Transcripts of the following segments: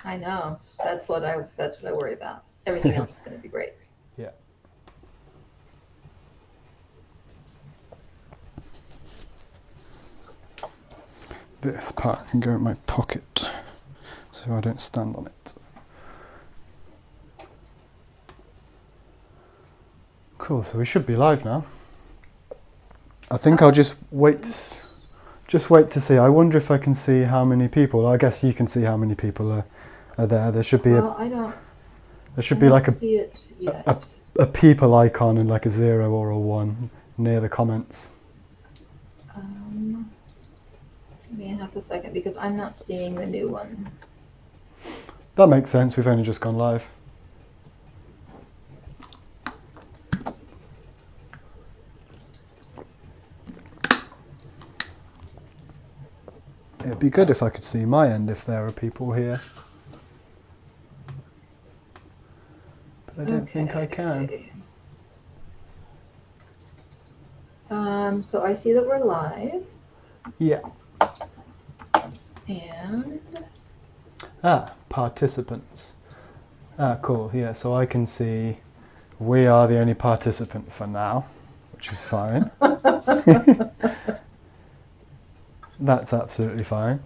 I know. That's what I worry about. Everything else is going to be great. Yeah. This part can go in my pocket so I don't stand on it. Cool, so we should be live now. I think I'll just wait to see. I wonder if I can see how many people. I guess you can see how many people are there. There should be Well, I don't like see it yet. a people icon and like a 0 or a 1 near the comments. Give me half a second because I'm not seeing the new one. That makes sense. We've only just gone live. It'd be good if I could see my end if there are people here. But I don't think I can. So I see that we're live. Yeah. And participants. Cool. Yeah, so I can see we are the only participant for now, which is fine. That's absolutely fine.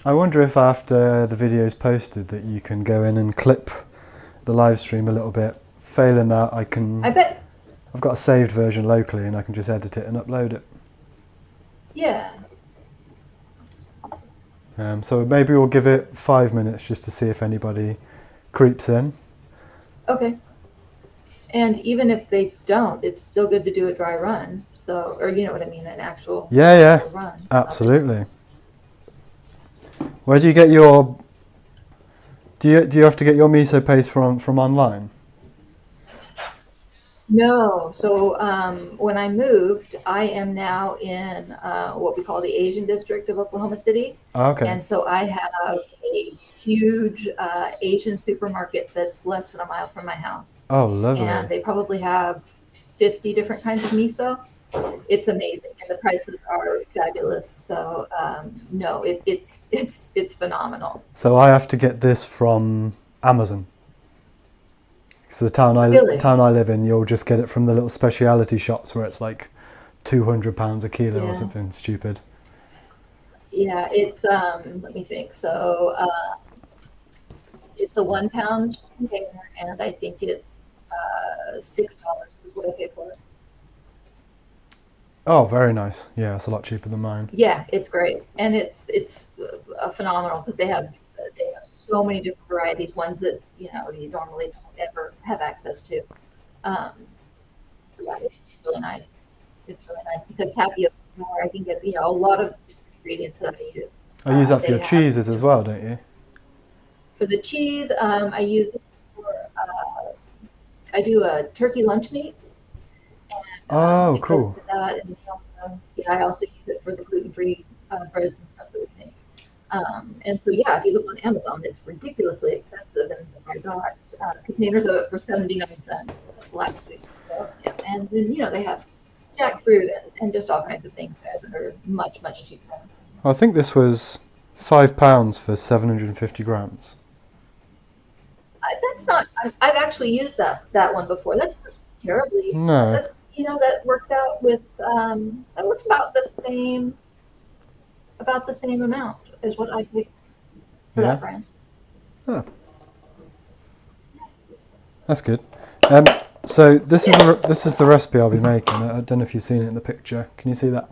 I wonder if after the video is posted that you can go in and clip the live stream a little bit. Failing that, I bet. I've got a saved version locally and I can just edit it and upload it. Yeah. So maybe we'll give it 5 minutes just to see if anybody creeps in. Okay. And even if they don't, it's still good to do a dry run. So, or you know what I mean, an actual run. Absolutely. Where do you get your? Do you have to get your miso paste from online? No. So when I moved, I am now in what we call the Asian district of Oklahoma City. Okay. And so I have a huge Asian supermarket that's less than a mile from my house. Oh, lovely. And they probably have 50 different kinds of miso. It's amazing, and the prices are fabulous. So no, it's phenomenal. So I have to get this from Amazon. So the town I live in, you'll just get it from the little speciality shops where it's like £200 a kilo or something stupid. Yeah, it's let me think. So it's a 1 pound container, and I think it's $6 is what I pay for it. Oh, very nice. Yeah, it's a lot cheaper than mine. Yeah, it's great, and it's phenomenal because they have so many different varieties. Ones that you normally don't ever have access to. Yeah, it's really nice. It's really nice because tapioca, I can get a lot of ingredients that I use. I use that for your cheeses as well, don't you? For the cheese, I use it for. I do a turkey lunch meat. And, cool. That, and I also use it for the gluten-free breads and stuff that we make. And so, if you look on Amazon, it's ridiculously expensive, and I got containers of it for 79 cents last week. So, and then they have jackfruit and just all kinds of things there that are much, much cheaper. I think this was £5 for 750 grams. That's not. I've actually used that one before. That's not terribly. No. That works out with that works about the same amount as what I picked for that brand. Oh. That's good. So this is the recipe I'll be making. I don't know if you've seen it in the picture. Can you see that?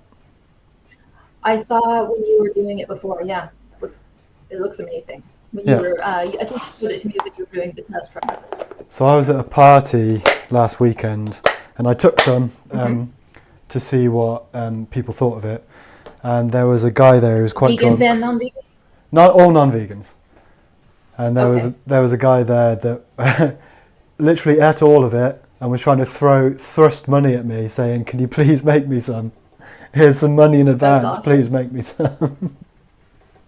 I saw when you were doing it before. Yeah, it looks amazing. When you were, I think you showed it to me that you were doing the test run. So I was at a party last weekend, and I took some to see what people thought of it. And there was a guy there who was quite drunk. Vegans and non-vegans? Not all non-vegans. And there was a guy there that literally ate all of it and was trying to thrust money at me, saying, "Can you please make me some? Here's some money in advance. Awesome. Please make me some."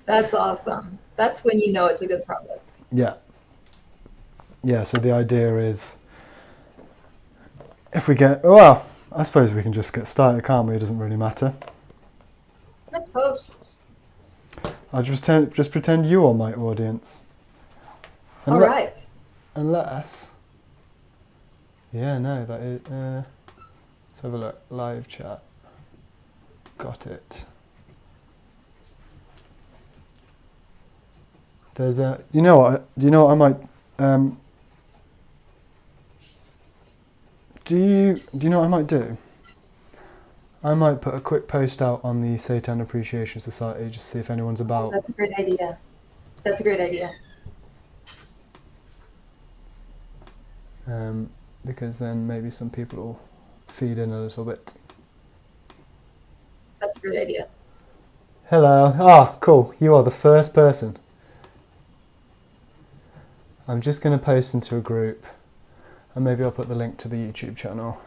That's awesome. That's when you know it's a good product. Yeah. Yeah, so the idea is, if we I suppose we can just get started, can't we? It doesn't really matter. I suppose. I'll just pretend you are my audience. All right. Unless. Yeah, no, that is. Let's have a look. Live chat. Got it. There's a. Do you know what I might. Do you know what I might do? I might put a quick post out on the Seitan Appreciation Society just to see if anyone's about. That's a great idea. That's a great idea. Because then maybe some people will feed in a little bit. That's a great idea. Hello. Ah, cool. You are the first person. I'm just going to post into a group, and maybe I'll put the link to the YouTube channel.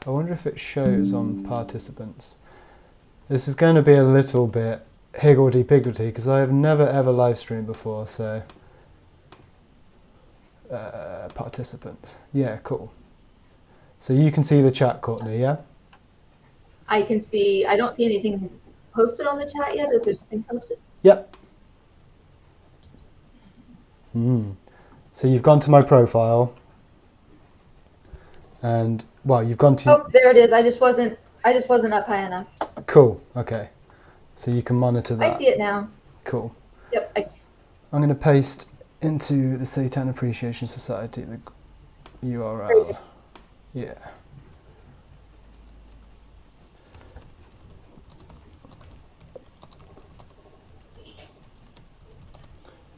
I wonder if it shows on participants. This is going to be a little bit higgledy-piggledy because I have never ever live streamed before, so participants. Yeah, cool. So you can see the chat, Courtney, yeah? I can see, I don't see anything posted on the chat yet. Is there something posted? Yep. So you've gone to my profile, and well, you've gone to. Oh, there it is. I just wasn't up high enough. Cool. Okay. So you can monitor that. I see it now. Cool. Yep. I'm going to paste into the Seitan Appreciation Society the URL. Yeah.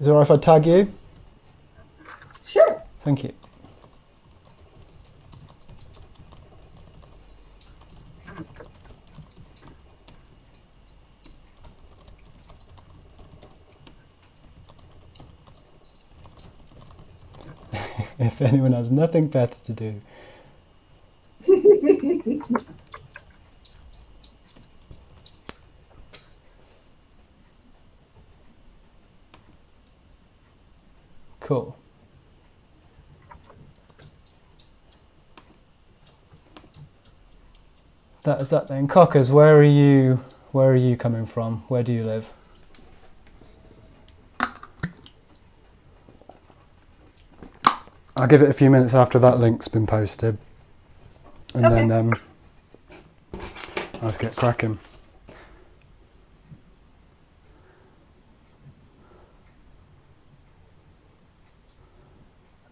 Is it alright if I tag you? Sure. Thank you. If anyone has nothing better to do. Cool. That is that then. Cockers, where are you coming from? Where do you live? I'll give it a few minutes after that link's been posted. And okay. Then let's get cracking.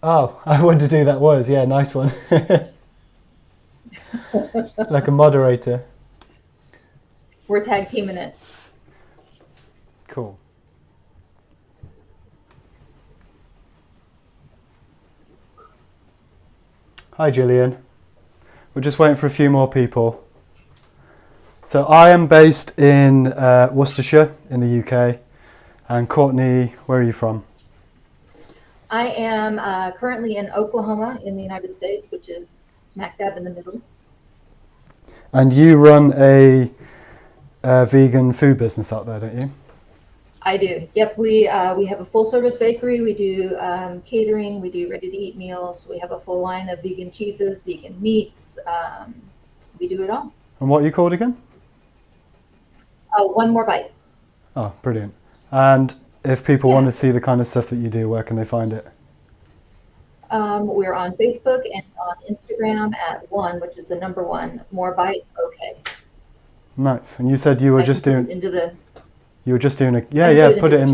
Oh, I wondered who that was. Yeah, nice one. Like a moderator. We're tag teaming it. Cool. Hi, Gillian. We're just waiting for a few more people. So I am based in Worcestershire in the UK. And Courtney, where are you from? I am currently in Oklahoma in the United States, which is smack dab in the middle. And you run a vegan food business out there, don't you? I do. Yep, we have a full service bakery. We do catering. We do ready to eat meals. We have a full line of vegan cheeses, vegan meats. We do it all. And what are you called again? One More Bite. Oh, brilliant. And if people want to see the kind of stuff that you do, where can they find it? We're on Facebook and on Instagram at which is the number 1, More Bite. Okay. Nice. And you said you were just doing. Into the. You were just doing a put it in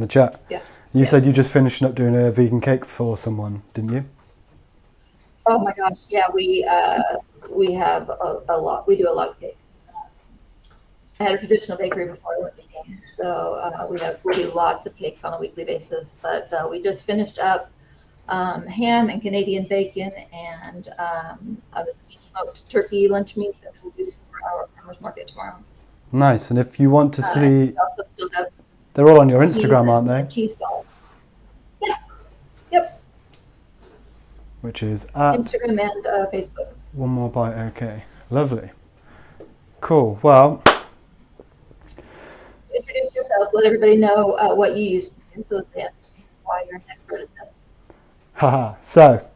the chat. Yeah. You said you just finished up doing a vegan cake for someone, didn't you? Oh my gosh, yeah, we have a lot. We do a lot of cakes. I had a traditional bakery before I went vegan, so we do lots of cakes on a weekly basis. But we just finished up ham and Canadian bacon and smoked turkey lunch meat that we'll do for our farmers market tomorrow. Nice. And if you want to see, we also still have they're all on your Instagram, aren't they? Cheese sauce. Yeah. Yep. Which is at Instagram and Facebook. One More Bite. Okay. Lovely. Cool. Well. Introduce yourself. Let everybody know what you used to do so that they understand why you're an expert at this. Haha. So,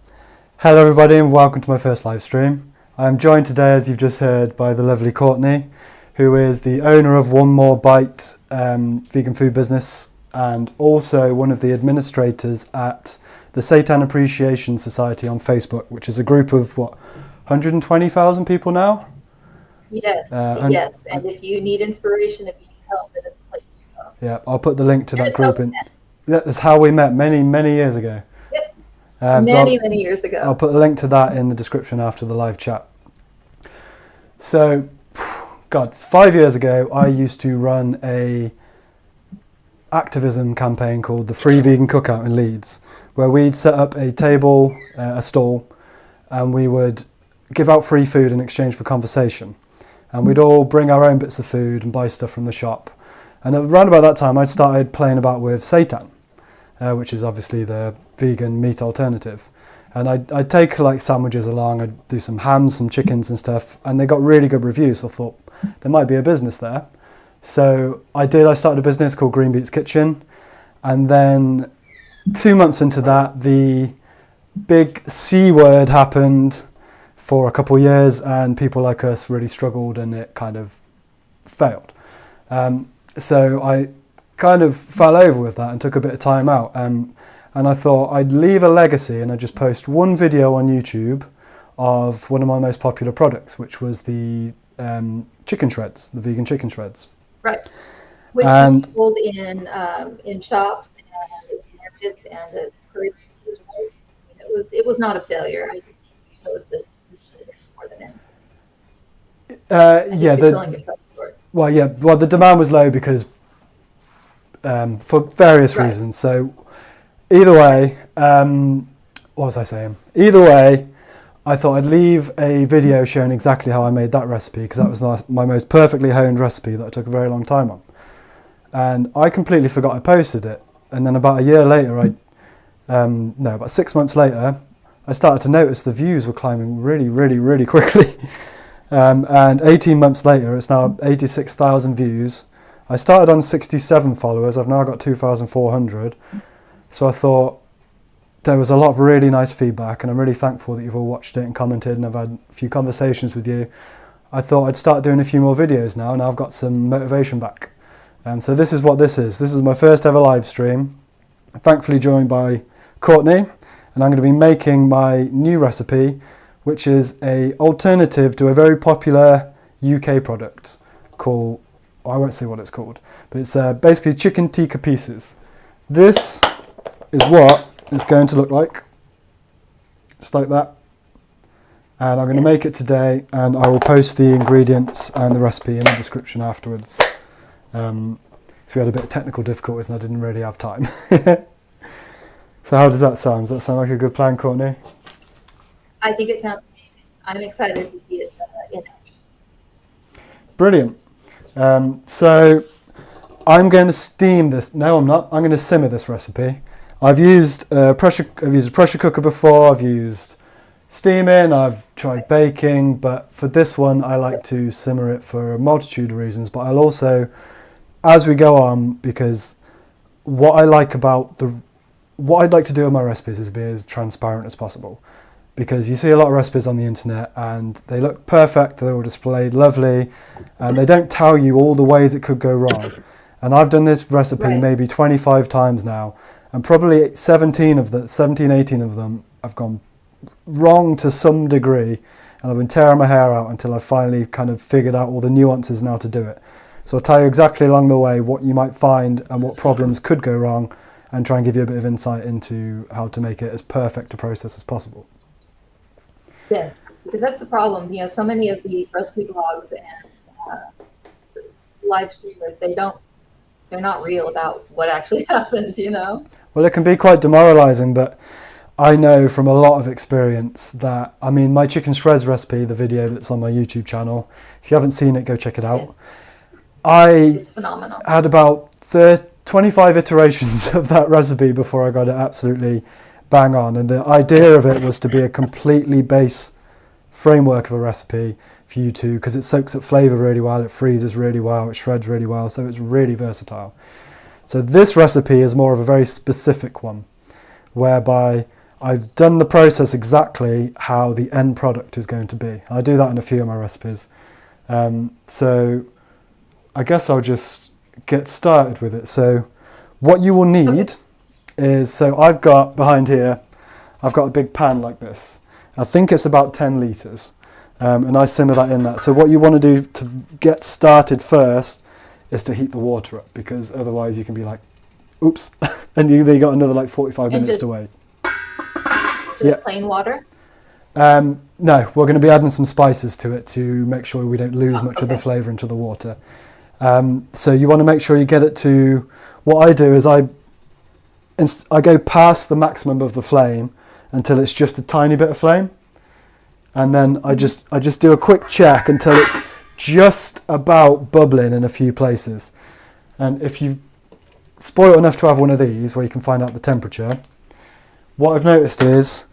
hello everybody and welcome to my first live stream. I'm joined today, as you've just heard, by the lovely Courtney, who is the owner of One More Bite vegan food business, and also one of the administrators at the Seitan Appreciation Society on Facebook, which is a group of 120,000 people now. Yes, yes. And if you need inspiration, if you need help, then it's a place to go. Yeah, I'll put the link to And that it's group how we in. met. That's how we met many years ago. Yep. So Many years ago. I'll put a link to that in the description after the live chat. So, God, 5 years ago, I used to run a activism campaign called the Free Vegan Cookout in Leeds, where we'd set up a table, a stall, and we would give out free food in exchange for conversation. And we'd all bring our own bits of food and buy stuff from the shop. And around about that time, I'd started playing about with seitan, which is obviously the vegan meat alternative. And I'd take like sandwiches along, I'd do some hams, some chickens and stuff, and they got really good reviews. So I thought there might be a business there. So I started a business called Green Beets Kitchen. And then 2 months into that, the big C word happened for a couple of years, and people like us really struggled, and it kind of failed. So I kind of fell over with that and took a bit of time out. And I thought I'd leave a legacy, and I'd just post one video on YouTube of one of my most popular products, which was the chicken shreds, the vegan chicken shreds. Right. Which you sold in shops and markets and the curry places. It was not a failure. I think you chose to should have been more than in. Well, the demand was low because for various reasons. So either way, what was I saying? Either way, I thought I'd leave a video showing exactly how I made that recipe, because that was my most perfectly honed recipe that I took a very long time on. And I completely forgot I posted it. And then about a year later, about 6 months later, I started to notice the views were climbing really quickly. And 18 months later, it's now 86,000 views. I started on 67 followers. I've now got 2,400. So I thought there was a lot of really nice feedback, and I'm really thankful that you've all watched it and commented, and I've had a few conversations with you. I thought I'd start doing a few more videos now, and I've got some motivation back. So this is what this is. This is my first ever live stream. Thankfully joined by Courtenay, and I'm going to be making my new recipe, which is a alternative to a very popular UK product called, I won't say what it's called, but it's basically chicken tikka pieces. This is what it's going to look like, just like that. And I'm going to make it today, and I will post the ingredients and the recipe in the description afterwards. So we had a bit of technical difficulties and I didn't really have time. So how does that sound? Does that sound like a good plan, Courtney? I think it sounds amazing. I'm excited to see it in action. Brilliant. So I'm going to steam this. No, I'm not. I'm going to simmer this recipe. I've used a pressure cooker before. I've used steaming. I've tried baking, but for this one, I like to simmer it for a multitude of reasons. But I'll also, as we go on, because what I'd like to do in my recipes is be as transparent as possible. Because you see a lot of recipes on the internet and they look perfect, they're all displayed lovely, and they don't tell you all the ways it could go wrong. And I've done this recipe maybe 25 times now, and probably 18 of them have gone wrong to some degree, and I've been tearing my hair out until I finally kind of figured out all the nuances and how to do it. So I'll tell you exactly along the way what you might find and what problems could go wrong, and try and give you a bit of insight into how to make it as perfect a process as possible. Yes, because that's the problem. You know, so many of the recipe blogs and live streamers, they're not real about what actually happens, you know? Well, it can be quite demoralizing, but I know from a lot of experience that, I mean, my chicken shreds recipe, the video that's on my YouTube channel, if you haven't seen it, go check it out. Yes. It's phenomenal. I had about 25 iterations of that recipe before I got it absolutely bang on, and the idea of it was to be a completely base framework of a recipe for you to, because it soaks up flavour really well, it freezes really well, it shreds really well, so it's really versatile. So this recipe is more of a very specific one, whereby I've done the process exactly how the end product is going to be. I do that in a few of my recipes. So I guess I'll just get started with it. So what you will need is, so I've got behind here, I've got a big pan like this. I think it's about 10 litres. And I simmer that in that. So what you want to do to get started first is to heat the water up, because otherwise you can be like, oops, and you got another like 45 minutes to wait. Just plain water? No, we're going to be adding some spices to it to make sure we don't lose much of the flavour into the water. So you want to make sure you get it to, what I do is I go past the maximum of the flame until it's just a tiny bit of flame. And then I just do a quick check until it's just about bubbling in a few places. And if you've spoiled enough to have one of these where you can find out the temperature, what I've noticed is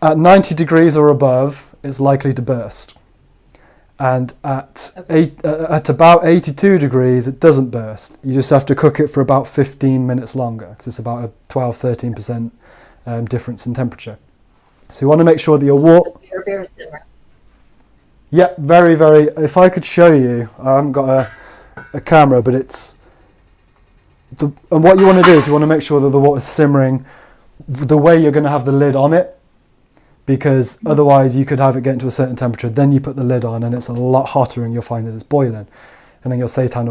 at 90 degrees or above, it's likely to burst. And at about 82 degrees, it doesn't burst. You just have to cook it for about 15 minutes longer, because it's about a 12-13% difference in temperature. So you want to make sure that your water... Yeah, very, very... If I could show you, I haven't got a camera, but it's... And what you want to do is you want to make sure that the water's simmering the way you're going to have the lid on it, because otherwise you could have it get into a certain temperature, then you put the lid on and it's a lot hotter and you'll find that it's boiling, and then your seitan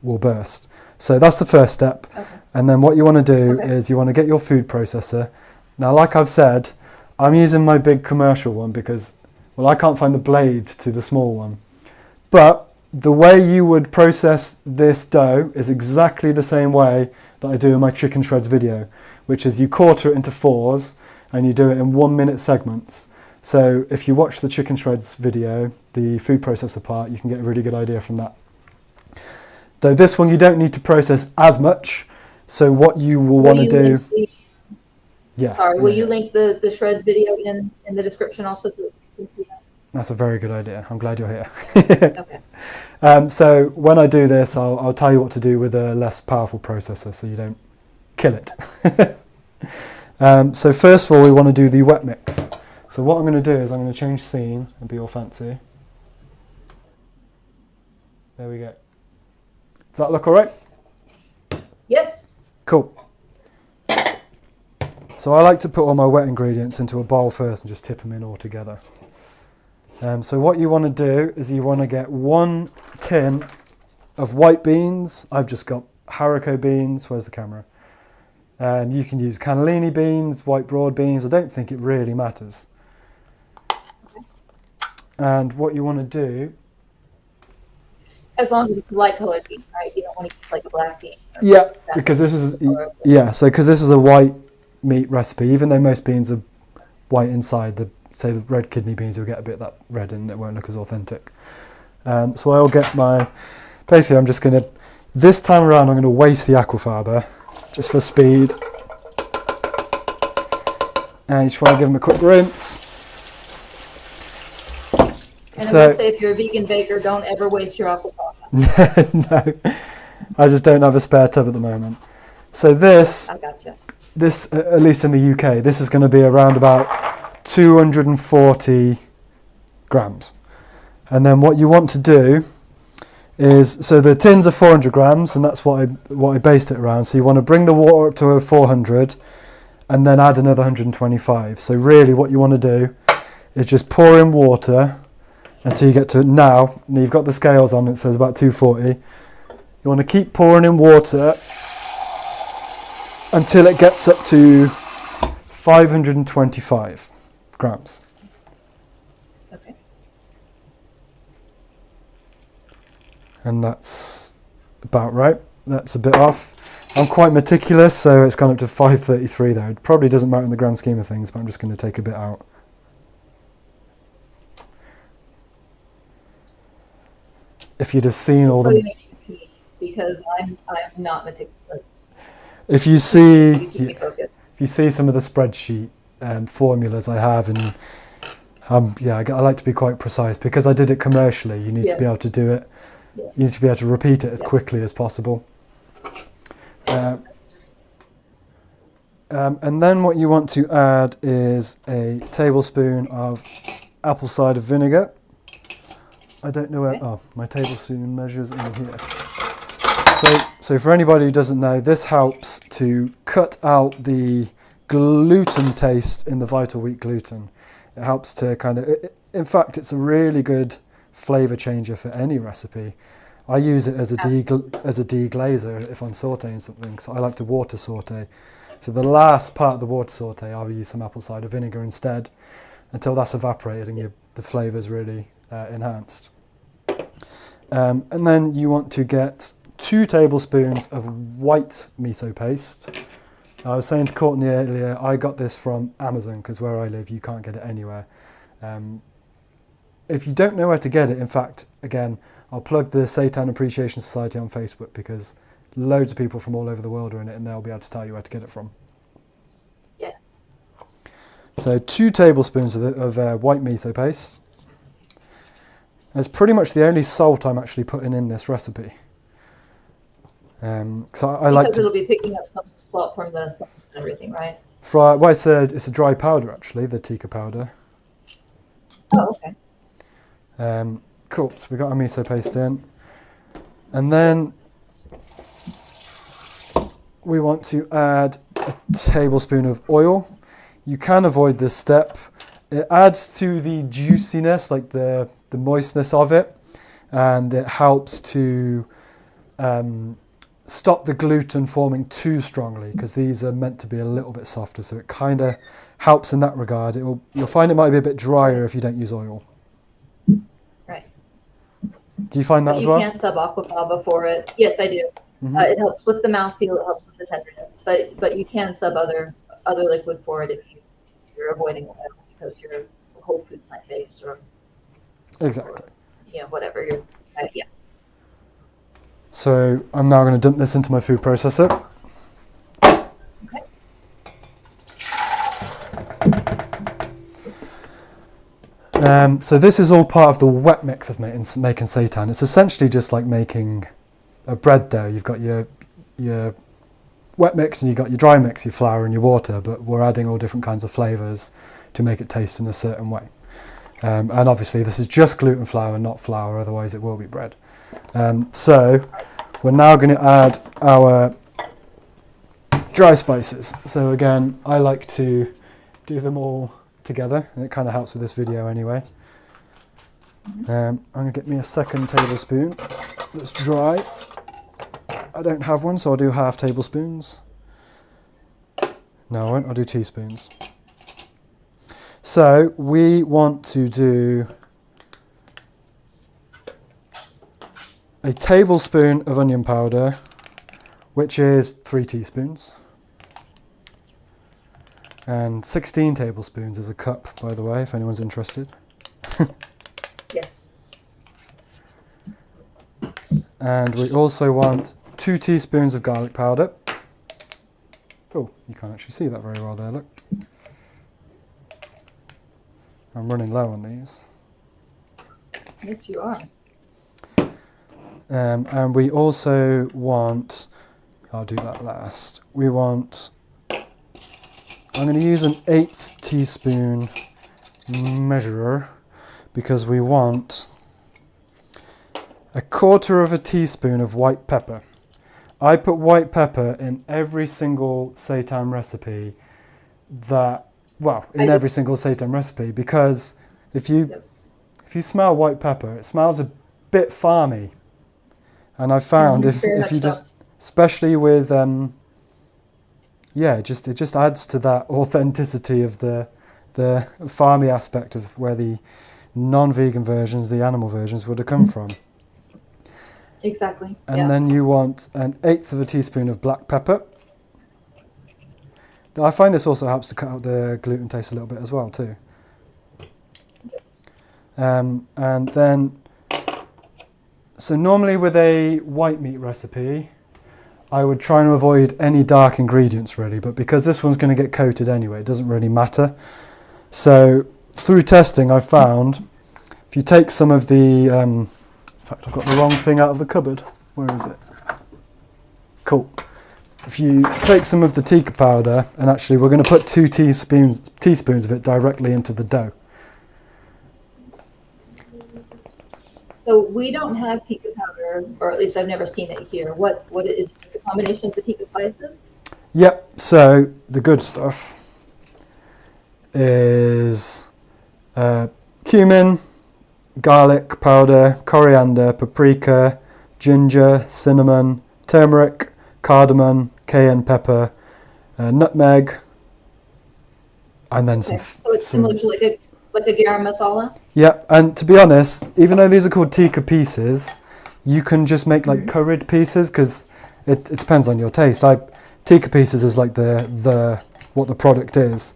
will burst. So that's the first step. Okay. And then what you want to do is you want to get your food processor. Now, like I've said, I'm using my big commercial one because, well, I can't find the blade to the small one. But the way you would process this dough is exactly the same way that I do in my chicken shreds video, which is you quarter it into fours and you do it in 1 minute segments. So if you watch the chicken shreds video, the food processor part, you can get a really good idea from that. Though this one you don't need to process as much. So what you will want to do... Will you link the shreds video in the description also? So you can see that? That's a very good idea. I'm glad you're here. Okay. So when I do this, I'll tell you what to do with a less powerful processor so you don't kill it. So first of all, we want to do the wet mix. So what I'm going to do is I'm going to change scene and be all fancy. There we go. Does that look all right? Yes. Cool. So I like to put all my wet ingredients into a bowl first and just tip them in all together. So what you want to do is you want to get 1 tin of white beans. I've just got haricot beans. Where's the camera? You can use cannellini beans, white broad beans. I don't think it really matters. And what you want to do... As long as it's light colored bean, right? You don't want to use like a black bean. Yeah, because this is... because this is a white meat recipe. Even though most beans are white inside, say the red kidney beans, you'll get a bit of that red and it won't look as authentic. So I'll get my... Basically, I'm just going to... This time around, I'm going to waste the aquafaba, just for speed. And you just want to give them a quick rinse. And I will say, if you're a vegan baker, don't ever waste your aquafaba. No, I just don't have a spare tub at the moment. So this, I gotcha. This, at least in the UK, this is going to be around about 240 grams. And then what you want to do is, so the tins are 400 grams, and that's what I based it around. So you want to bring the water up to a 400, and then add another 125. So really, what you want to do is just pour in water until you get to now. And you've got the scales on. It says about 240. You want to keep pouring in water until it gets up to 525 grams. Okay. And that's about right. That's a bit off. I'm quite meticulous, so it's gone up to 533 there. It probably doesn't matter in the grand scheme of things, but I'm just going to take a bit out. If you'd have seen all the... Because I'm not meticulous. If you see some of the spreadsheet formulas I have, and I like to be quite precise because I did it commercially. You need to be able to do it. Yeah. You need to be able to repeat it as quickly as possible. And then what you want to add is a tablespoon of apple cider vinegar. I don't know where... Oh, my tablespoon measures in here. So for anybody who doesn't know, this helps to cut out the gluten taste in the Vital Wheat gluten. It helps to kind of, in fact, it's a really good flavour changer for any recipe. I use it as a deglazer if I'm sautéing something, so I like to water saute. So the last part of the water saute, I'll use some apple cider vinegar instead, until that's evaporated and the flavour's really enhanced. And then you want to get 2 tablespoons of white miso paste. I was saying to Courtenay earlier, I got this from Amazon because where I live you can't get it anywhere. If you don't know where to get it, in fact, again, I'll plug the Seitan Appreciation Society on Facebook because loads of people from all over the world are in it and they'll be able to tell you where to get it from. Yes. So 2 tablespoons of white miso paste. It's pretty much the only salt I'm actually putting in this recipe. So I like because to, it'll be picking up some salt from the sauce and everything, right? well, it's a dry powder actually, the Tikka powder. Oh, okay. Cool, so we got our miso paste in. And then we want to add a tablespoon of oil. You can avoid this step. It adds to the juiciness, like the moistness of it, and it helps to stop the gluten forming too strongly because these are meant to be a little bit softer, so it kind of helps in that regard. You'll find it might be a bit drier if you don't use oil. Right. Do you find that as well? You can sub aquafaba for it. Yes, I do. Mm-hmm. It helps with the mouthfeel. It helps with the tenderness. But you can sub other liquid for it if you're avoiding oil because you're whole food plant based or Exactly. Whatever you're. Yeah. So I'm now going to dump this into my food processor. Okay. So this is all part of the wet mix of making seitan. It's essentially just like making a bread dough. You've got your wet mix and you've got your dry mix, your flour and your water, but we're adding all different kinds of flavours to make it taste in a certain way. And obviously this is just gluten flour, not flour, otherwise it will be bread. So we're now going to add our dry spices. So again, I like to do them all together, and it kind of helps with this video anyway. I'm going to get me a second tablespoon that's dry. I don't have one, so I'll do half tablespoons. No, I won't, I'll do teaspoons. So we want to do a tablespoon of onion powder, which is 3 teaspoons. And 16 tablespoons is a cup, by the way, if anyone's interested. Yes. And we also want 2 teaspoons of garlic powder. Oh, you can't actually see that very well there, look. I'm running low on these. Yes, you are. And we also want, I'll do that last, we want, I'm going to use an 1/8 teaspoon measurer because we want 1/4 teaspoon of white pepper. I put white pepper in every single seitan recipe every single seitan recipe because if you smell white pepper, it smells a bit farmy. And I found if you just, especially with, it just adds to that authenticity of the farmy aspect of where the non-vegan versions, the animal versions, would have come from. Exactly. And then you want 1/8 teaspoon of black pepper. I find this also helps to cut out the gluten taste a little bit as well too. And then, so normally with a white meat recipe, I would try and avoid any dark ingredients really, but because this one's going to get coated anyway, it doesn't really matter. So through testing, I found if you take some of the, in fact I've got the wrong thing out of the cupboard. Where is it? Cool. If you take some of the Tikka powder, and actually we're going to put 2 teaspoons of it directly into the dough. So we don't have Tikka powder, or at least I've never seen it here. What is it, the combination of the Tikka spices? Yep. So the good stuff is cumin, garlic powder, coriander, paprika, ginger, cinnamon, turmeric, cardamom, cayenne pepper, nutmeg, and then Okay. So it's similar to like a garam masala. Yeah, and to be honest, even though these are called tikka pieces, you can just make like curried pieces because it depends on your taste. Tikka pieces is like the what the product is,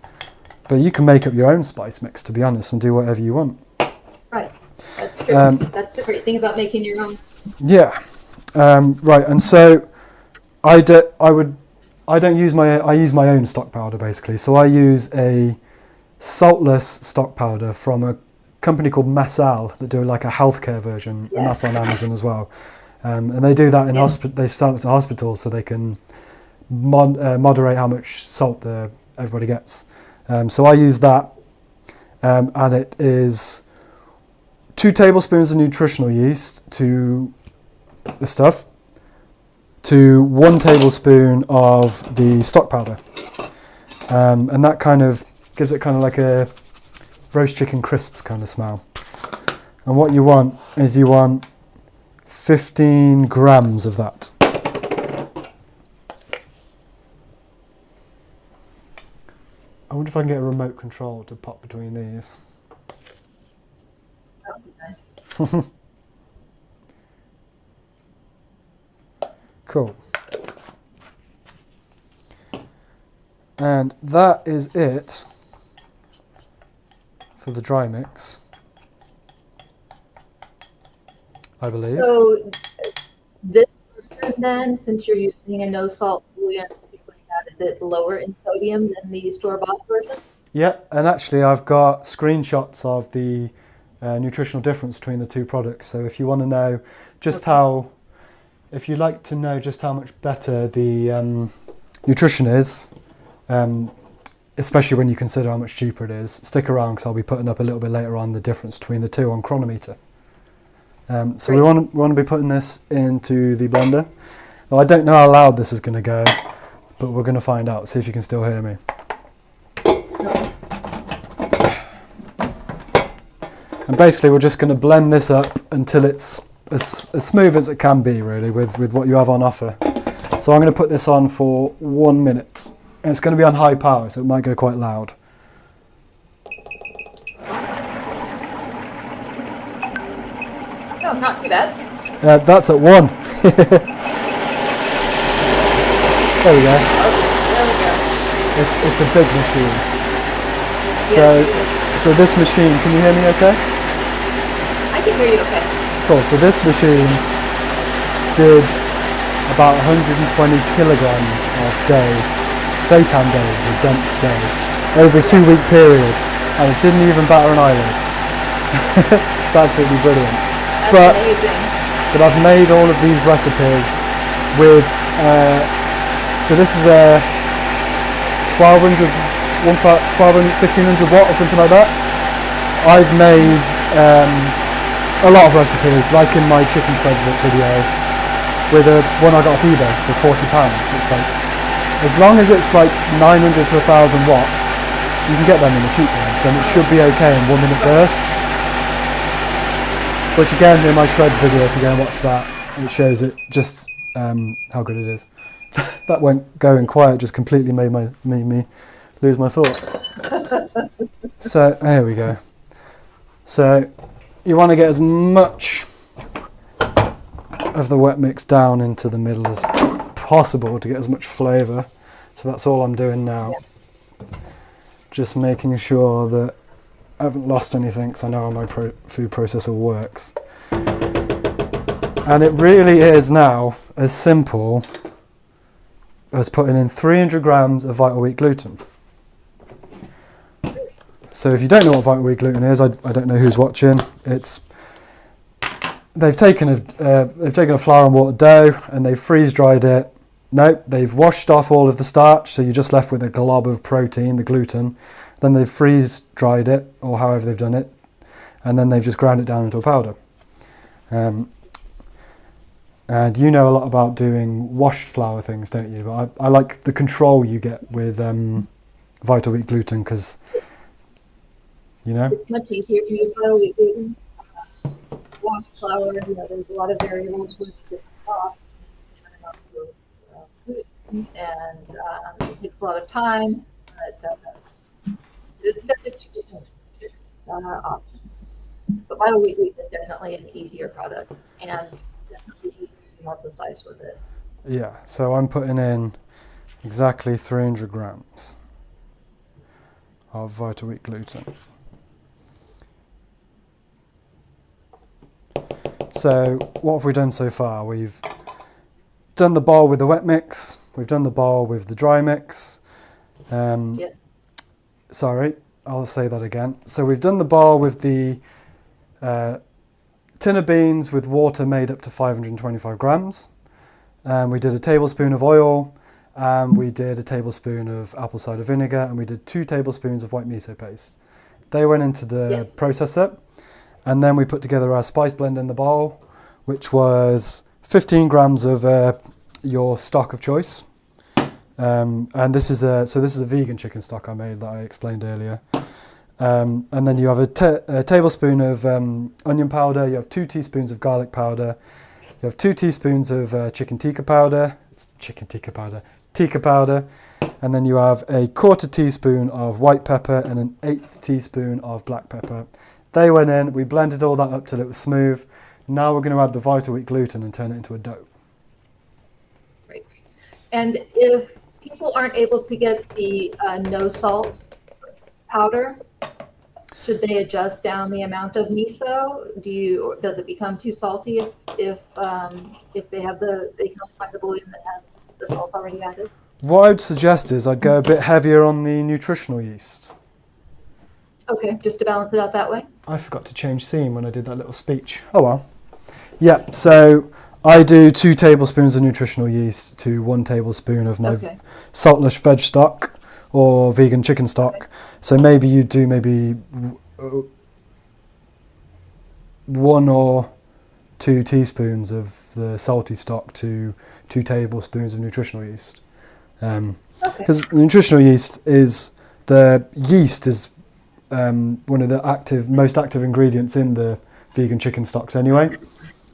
but you can make up your own spice mix, to be honest, and do whatever you want. Right. That's true. That's the great thing about making your own. Yeah, right. And so I use my own stock powder basically. So I use a saltless stock powder from a company called Masal that do like a healthcare version, and that's on Amazon as well. And they do that in They start at hospitals so they can moderate how much salt everybody gets. So I use that, and it is 2 tablespoons of nutritional yeast to the stuff, to 1 tablespoon of the stock powder, and that kind of gives it kind of like a roast chicken crisps kind of smell. And what you want is 15 grams of that. I wonder if I can get a remote control to pop between these. That would be nice. Cool. And that is it for the dry mix, I believe. So this version then, since you're using a no salt bouillon, like that, is it lower in sodium than the store-bought version? Yeah, and actually I've got screenshots of the nutritional difference between the two products. So if you want to know if you like to know just how much better the nutrition is, especially when you consider how much cheaper it is, stick around because I'll be putting up a little bit later on the difference between the two on Chronometer. So we want to be putting this into the blender. Now, I don't know how loud this is going to go, but we're going to find out. See if you can still hear me. And basically we're just going to blend this up until it's as smooth as it can be, really, with what you have on offer. So I'm going to put this on for 1 minute. And it's going to be on high power, so it might go quite loud. No, not too bad. That's at 1. There we go. There we go. It's a big machine. Yes. So this machine, can you hear me okay? I can hear you okay. Cool, so this machine did about 120 kilograms of dough, seitan dough, a dense dough, over a 2-week period, and it didn't even batter an eyelid. It's absolutely brilliant. That's amazing. But I've made all of these recipes with, so this is a 1500 watt or something like that. I've made a lot of recipes, like in my chicken shreds video, with one I got off eBay for £40. It's like, as long as it's like 900 to 1000 watts, you can get them in the cheap ones, then it should be okay in 1 minute bursts. Which again, in my shreds video, if you go and watch that, it shows it just how good it is. That went going quiet, just completely made me lose my thought. So there we go. So you want to get as much of the wet mix down into the middle as possible to get as much flavour. So that's all I'm doing now. Just making sure that I haven't lost anything, because I know how my food processor works. And it really is now as simple as putting in 300 grams of Vital Wheat gluten. So if you don't know what Vital Wheat gluten is, I don't know who's watching. They've taken a flour and water dough and they've freeze dried it. Nope, they've washed off all of the starch, so you're just left with a glob of protein, the gluten. Then they've freeze dried it, or however they've done it, and then they've just ground it down into a powder. Um, and you know a lot about doing washed flour things, don't you? But I like the control you get with Vital Wheat gluten because, you know. It's much easier to use vital wheat gluten. Washed flour, there's a lot of variables with different crops and also gluten, and it takes a lot of time, but there's just two different options. But vital wheat gluten is definitely an easier product and definitely easier to be more precise with it. Yeah, so I'm putting in exactly 300 grams of Vital Wheat gluten. So what have we done so far? We've done the bowl with the wet mix. We've done the bowl with the dry mix. Yes. Sorry, I'll say that again. So we've done the bowl with the tin of beans with water made up to 525 grams. We did a tablespoon of oil, and we did a tablespoon of apple cider vinegar, and we did 2 tablespoons of white miso paste. They went into the processor, and then we put together our spice blend in the bowl, which was 15 grams of your stock of choice. And this is a vegan chicken stock I made that I explained earlier. And then you have a tablespoon of onion powder. You have 2 teaspoons of garlic powder. You have 2 teaspoons of chicken tikka powder. It's chicken tikka powder. Tikka powder. And then you have a 1/4 teaspoon of white pepper and an 1/8 teaspoon of black pepper. They went in. We blended all that up till it was smooth. Now we're going to add the Vital Wheat gluten and turn it into a dough. Right. And if people aren't able to get the no salt powder, should they adjust down the amount of miso? Does it become too salty if they can find the bouillon that has the salt already added? What I'd suggest is I'd go a bit heavier on the nutritional yeast. Okay, just to balance it out that way. I forgot to change theme when I did that little speech. Oh well. Yeah, so I do 2 tablespoons of nutritional yeast to 1 tablespoon of my saltless veg stock or vegan chicken stock. Okay. So maybe you do 1 or 2 teaspoons of the salty stock to 2 tablespoons of nutritional yeast. Because nutritional yeast is one of the most active ingredients in the vegan chicken stocks anyway.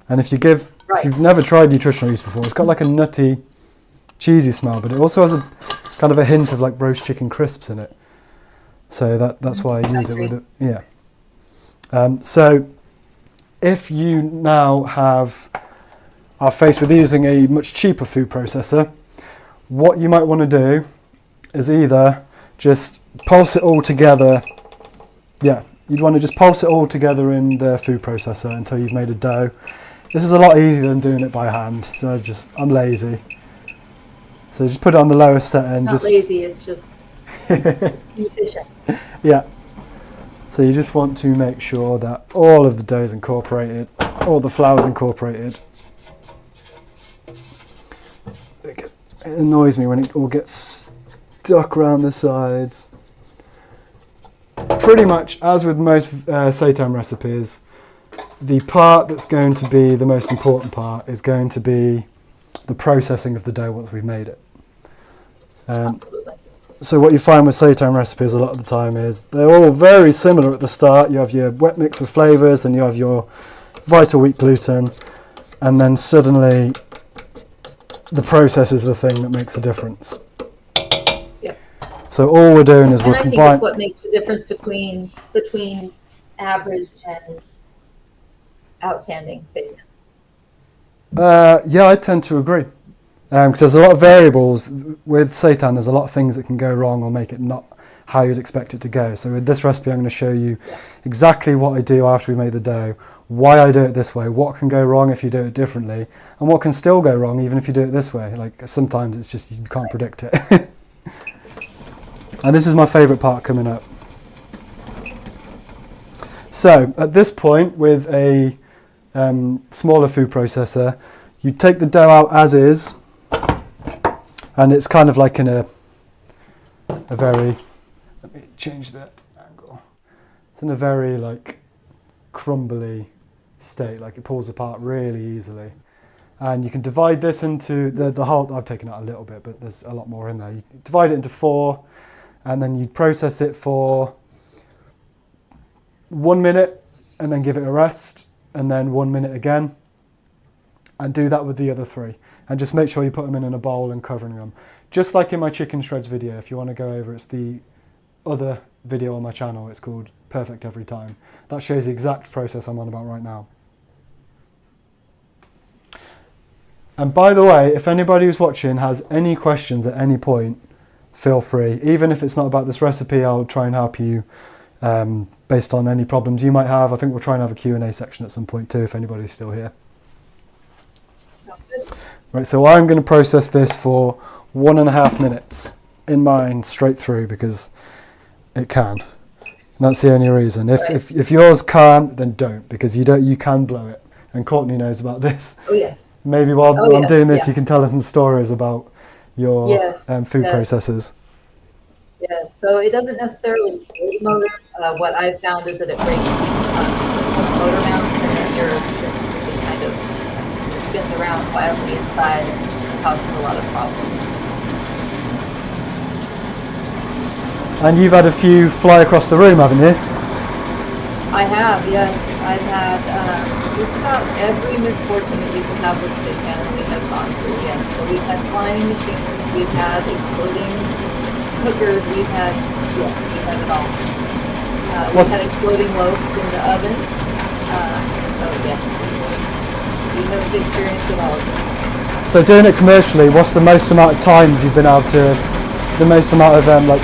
And if you've never tried nutritional yeast before, it's got like a nutty, cheesy smell, but it also has a kind of a hint of like roast chicken crisps in it. So that's why I use it with it. Yeah. So if you now are faced with using a much cheaper food processor, what you might want to do is either just pulse it all together. Yeah, you'd want to just pulse it all together in the food processor until you've made a dough. This is a lot easier than doing it by hand, so I'm lazy. So just put it on the lowest setting. It's not lazy, it's just efficient. Yeah. So you just want to make sure that all of the dough is incorporated, all the flour is incorporated. It annoys me when it all gets stuck around the sides. Pretty much, as with most seitan recipes, the part that's going to be the most important part is going to be the processing of the dough once we've made it. So what you find with seitan recipes a lot of the time is they're all very similar at the start. You have your wet mix with flavours, then you have your Vital Wheat gluten, and then suddenly the process is the thing that makes the difference. Yep. So all we're doing is we're combining. I think it's what makes the difference between average and outstanding seitan. Yeah, I tend to agree. Because there's a lot of variables with seitan. There's a lot of things that can go wrong or make it not how you'd expect it to go. So with this recipe, I'm going to show you exactly what I do after we made the dough, why I do it this way, what can go wrong if you do it differently, and what can still go wrong even if you do it this way. Like sometimes it's just you can't predict it. And this is my favourite part coming up. So at this point, with a smaller food processor, you take the dough out as is. And it's kind of like in a very, let me change the angle. It's in a very like crumbly state, like it pulls apart really easily. And you can divide this into the whole, I've taken out a little bit, but there's a lot more in there. You divide it into 4, and then you process it for 1 minute, and then give it a rest, and then 1 minute again, and do that with the other 3. And just make sure you put them in a bowl and covering them. Just like in my chicken shreds video, if you want to go over, it's the other video on my channel, it's called Perfect Every Time. That shows the exact process I'm on about right now. And by the way, if anybody who's watching has any questions at any point, feel free. Even if it's not about this recipe, I'll try and help you based on any problems you might have. I think we'll try and have a Q&A section at some point too, if anybody's still here. Sounds good. Right, so I'm going to process this for 1.5 minutes in mine straight through because it can. And that's the only reason. If yours can't, then don't, because you can blow it. And Courtenay knows about this. Oh, yes. Maybe while I'm yes, doing this, yeah. you can tell them stories about your food yes. processes. Yeah, so it doesn't necessarily kill the motor. What I've found is that it breaks motor mounts, and then it just kind of spins around wildly inside and causes a lot of problems. And you've had a few fly across the room, haven't you? I have, yes. I've had just about every misfortune that you can have with seitan we have gone through, yes. So we've had flying machines, we've had exploding cookers, we've had it all. We've had exploding loaves in the oven. So yes, we have experience with all of them. So doing it commercially, what's the most amount of times you've been able to, the most amount of like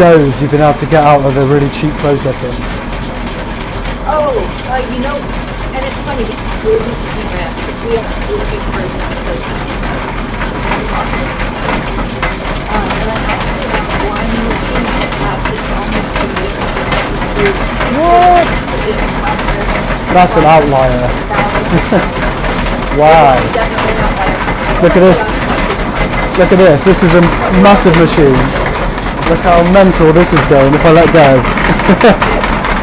doughs you've been able to get out of a really cheap processor? Oh, you know, and it's funny because we're used to keep brand because we have a really big version of those. And I actually have one machine that lasted almost 2 years. What? That's an outlier. Wow. Definitely an outlier. Look at this. Look at this. This is a massive machine. Look how mental this is going if I let go.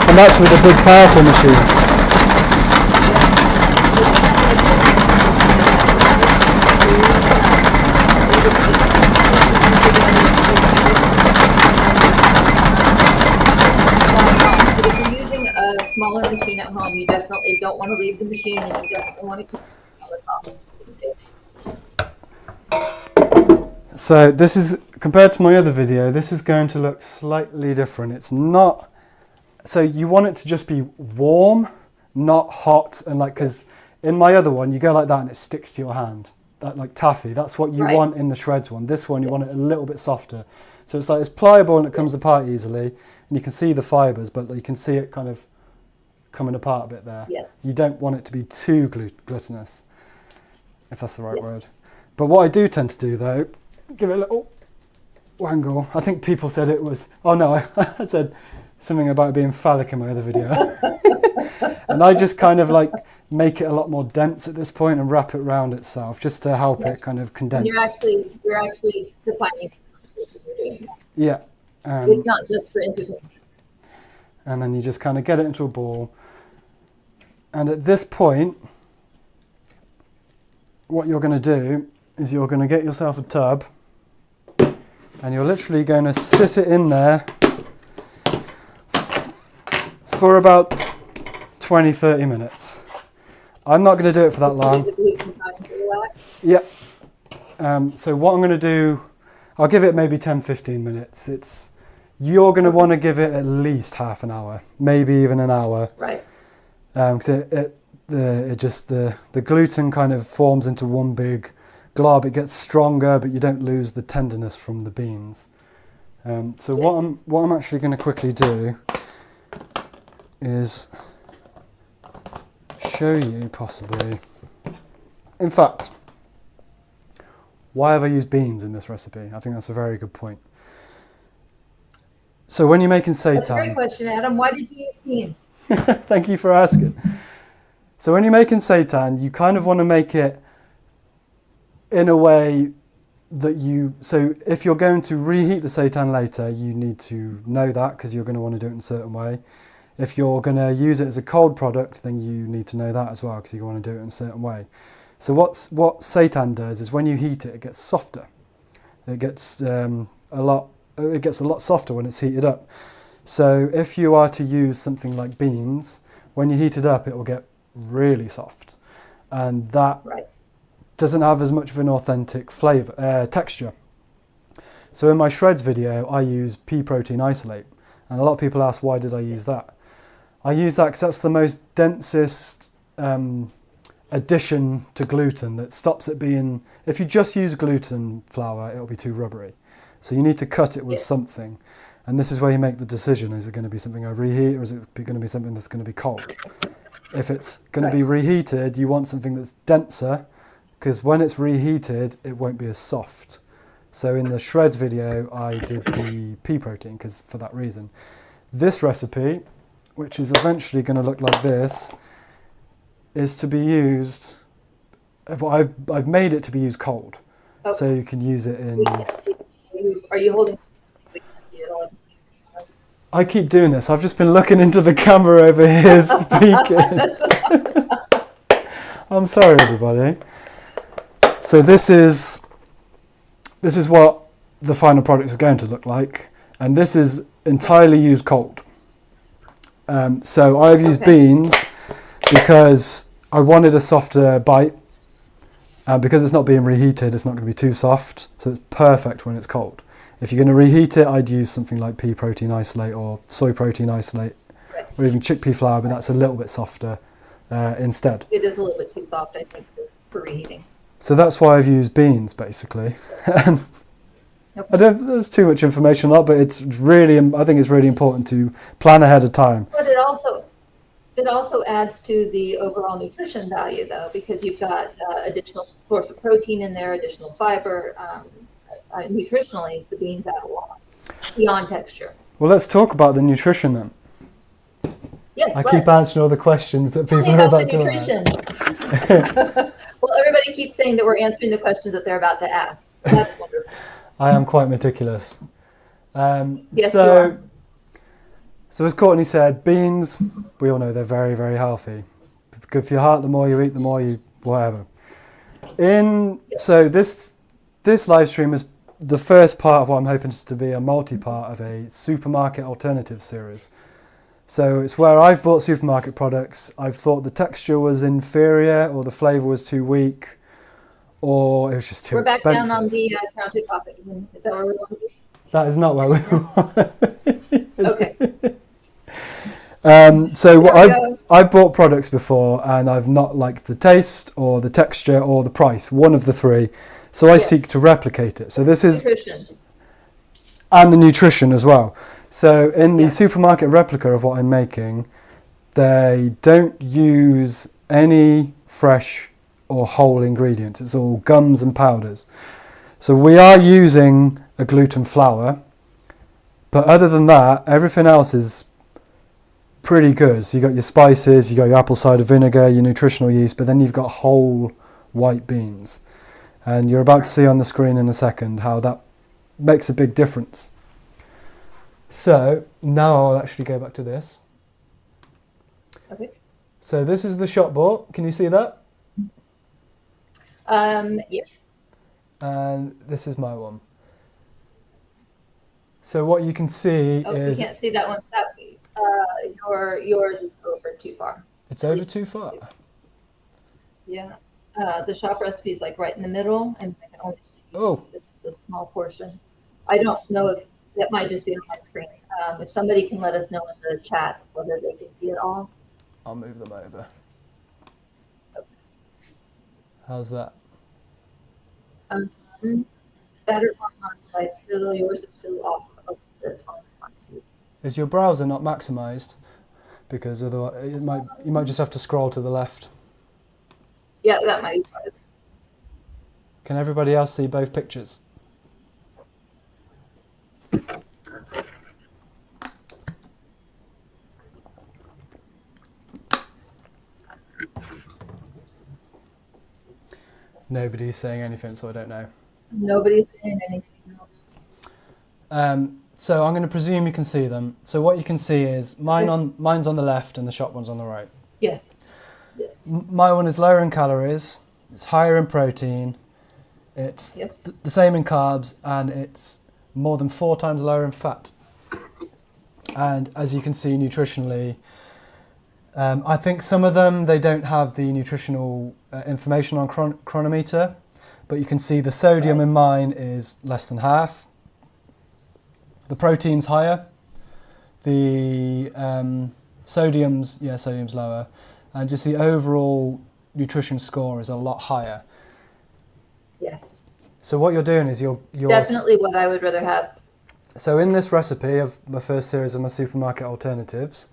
And that's with a big powerful machine. But if you're using a smaller machine at home, you definitely don't want to leave the machine, and you definitely want to keep it on the top. So this is, compared to my other video, this is going to look slightly different. It's not, so you want it to just be warm, not hot, and like, because in my other one, you go like that and it sticks to your hand, that like taffy. That's what you want in the shreds one. This one, you want it a little bit softer. So it's like, it's pliable and it comes apart easily, and you can see the fibers, but you can see it kind of coming apart a bit there. Yes. You don't want it to be too glutinous, if that's the right word. But what I do tend to do though, give it a little wangle. I think people said it was, oh no, I said something about it being phallic in my other video. And I just kind of like make it a lot more dense at this point and wrap it around itself just to help it kind of condense. And you're actually defining what you're doing. Yeah. It's not just for entertainment. And then you just kind of get it into a ball. And at this point, what you're going to do is you're going to get yourself a tub and you're literally going to sit it in there for about 20-30 minutes. I'm not going to do it for that long. Yeah. So what I'm going to do, I'll give it maybe 10-15 minutes. You're going to want to give it at least half an hour, maybe even an hour. Right. Because the gluten kind of forms into one big glob. It gets stronger, but you don't lose the tenderness from the beans. So what I'm actually going to quickly do is show you possibly. In fact, why have I used beans in this recipe? I think that's a very good point. So when you're making seitan, that's a great question, Adam. Why did you use beans? Thank you for asking. So when you're making seitan, you kind of want to make it in a way that so if you're going to reheat the seitan later, you need to know that because you're going to want to do it in a certain way. If you're going to use it as a cold product, then you need to know that as well, because you want to do it in a certain way. So what seitan does is when you heat it, it gets softer. It gets a lot softer when it's heated up. So if you are to use something like beans, when you heat it up, it will get really soft, and that doesn't have as much of an authentic flavor texture. So in my shreds video, I use pea protein isolate, and a lot of people ask, why did I use that? I use that because that's the most densest addition to gluten that stops it being, if you just use gluten flour, it'll be too rubbery. So you need to cut it with something. And this is where you make the decision. Is it going to be something I reheat, or is it going to be something that's going to be cold? If it's going to be reheated, you want something that's denser, because when it's reheated, it won't be as soft. So in the shreds video, I did the pea protein because for that reason. This recipe, which is eventually going to look like this, is to be used, well, I've made it to be used cold. Okay. So you can use it in... Are you holding... I keep doing this. I've just been looking into the camera over here speaking. I'm sorry, everybody. So this is what the final product is going to look like, and this is entirely used cold. So I've used beans because I wanted a softer bite, and because it's not being reheated, it's not going to be too soft, so it's perfect when it's cold. If you're going to reheat it, I'd use something like pea protein isolate or soy protein isolate, or even chickpea flour, but that's a little bit softer instead. It is a little bit too soft, I think, for reheating. So that's why I've used beans, basically. I don't. There's too much information on it, but it's really. I think it's really important to plan ahead of time. But it also adds to the overall nutrition value, though, because you've got additional source of protein in there, additional fiber. Nutritionally, the beans add a lot beyond texture. Well, let's talk about the nutrition then. Yes. I keep answering all the questions that people are about to ask. Well, everybody keeps saying that we're answering the questions that they're about to ask. That's wonderful. I am quite meticulous. Yes, you are. So as Courtney said, beans, we all know they're very, very healthy. Good for your heart. The more you eat, the more you whatever. So this live stream is the first part of what I'm hoping to be a multi-part of a supermarket alternative series. So it's where I've bought supermarket products, I've thought the texture was inferior, or the flavour was too weak, or it was just too expensive. We're back down on the counter topic. Is that where we want to be? That is not where we want Okay. So I've bought products before, and I've not liked the taste, or the texture, or the price, one of the three. So I seek to replicate it. So this is... Nutrition. And the nutrition as well. So in the supermarket replica of what I'm making, they don't use any fresh or whole ingredients. It's all gums and powders. So we are using a gluten flour, but other than that, everything else is pretty good. So you've got your spices, you've got your apple cider vinegar, your nutritional yeast, but then you've got whole white beans. And you're about to see on the screen in a second how that makes a big difference. So now I'll actually go back to this. Okay. So this is the shop bought. Can you see that? Yes. And this is my one. So what you can see is... you can't see that one. Yours is over too far. It's over too far? Yeah. The shop recipe is like right in the middle, and I can only see just a small portion. I don't know if that might just be on my screen. If somebody can let us know in the chat whether they can see it all. I'll move them over. Okay. How's that? Better on my still. Yours is still off a bit on my view. Is your browser not maximized? Because otherwise, you might just have to scroll to the left. Yeah, that might be fine. Can everybody else see both pictures? Nobody's saying anything, so I don't know. Nobody's saying anything. So I'm going to presume you can see them. So what you can see is mine's on the left and the shop one's on the right. Yes. Yes. My one is lower in calories, it's higher in protein, it's Yes. the same in carbs, and it's more than 4 times lower in fat. And as you can see nutritionally, I think some of them, they don't have the nutritional information on chronometer, but you can see the sodium in mine is less than half. The protein's higher. The sodium's lower. And just the overall nutrition score is a lot higher. Yes. So what you're doing is you're Definitely what I would rather have. So in this recipe of my first series of my supermarket alternatives,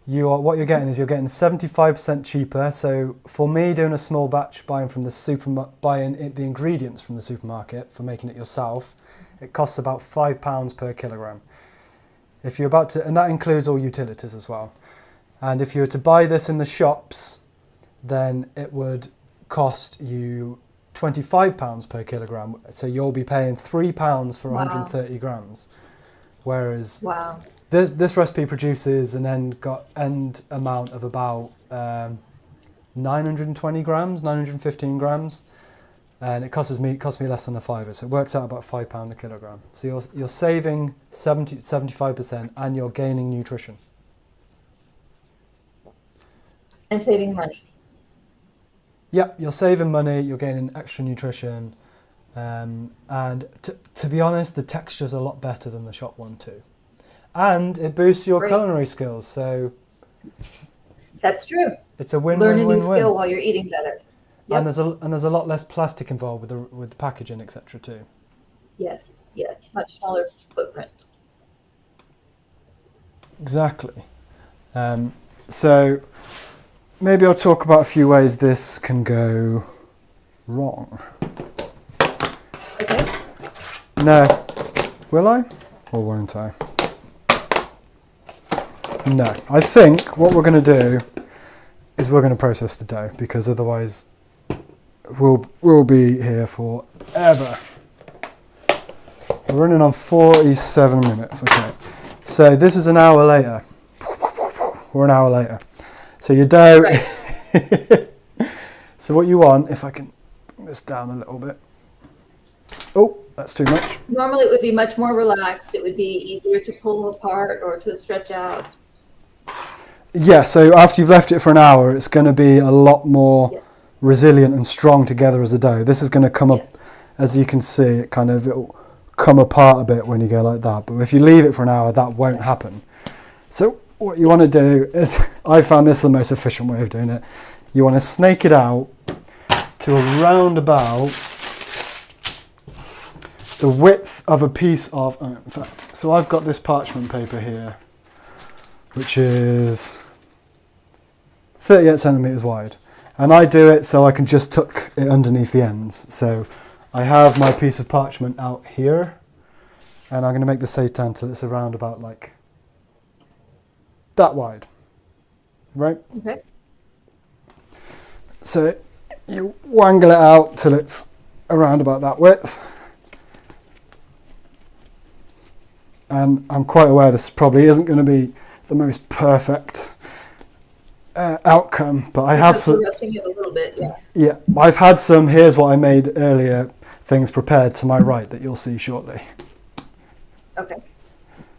what you're getting 75% cheaper. So for me, doing a small batch, buying the ingredients from the supermarket for making it yourself, it costs about £5 per kilogram. If you're about to, and that includes all utilities as well. And if you were to buy this in the shops, then it would cost you £25 per kilogram. So you'll be paying £3 for 130 grams. Whereas this recipe produces an end amount of about 920 grams, 915 grams, and it costs me less than a fiver. So it works out about £5 a kilogram. So you're saving 75% and you're gaining nutrition. And saving money. Yep, you're saving money, you're gaining extra nutrition, and to be honest, the texture's a lot better than the shop one too. And it boosts your culinary skills, so... That's true. It's a win-win-win-win. Learn a new skill while you're eating better. Yep. And there's a lot less plastic involved with the packaging, etc. too. Yes, much smaller footprint. Exactly. So maybe I'll talk about a few ways this can go wrong. Okay. No. Will I? Or won't I? No. I think what we're going to do is we're going to process the dough, because otherwise we'll be here forever. We're running on 47 minutes. Okay. So this is an hour later. We're an hour later. So your dough... Right. So what you want, if I can bring this down a little bit. Oh, that's too much. Normally it would be much more relaxed. It would be easier to pull apart or to stretch out. Yeah, so after you've left it for an hour, it's going to be a lot more resilient and strong together as a dough. This is going to come up, as you can see, it'll come apart a bit when you go like that. But if you leave it for an hour, that won't happen. So what you want to do is, I found this the most efficient way of doing it. You want to snake it out to around about the width of a piece of, in fact, so I've got this parchment paper here, which is 38 centimeters wide. And I do it so I can just tuck it underneath the ends. So I have my piece of parchment out here, and I'm going to make the seitan till it's around about like that wide, right? Okay. So you wangle it out till it's around about that width. And I'm quite aware this probably isn't going to be the most perfect outcome, but I have some. It a little bit, yeah. Yeah, I've had some. Here's what I made earlier. Things prepared to my right that you'll see shortly. Okay.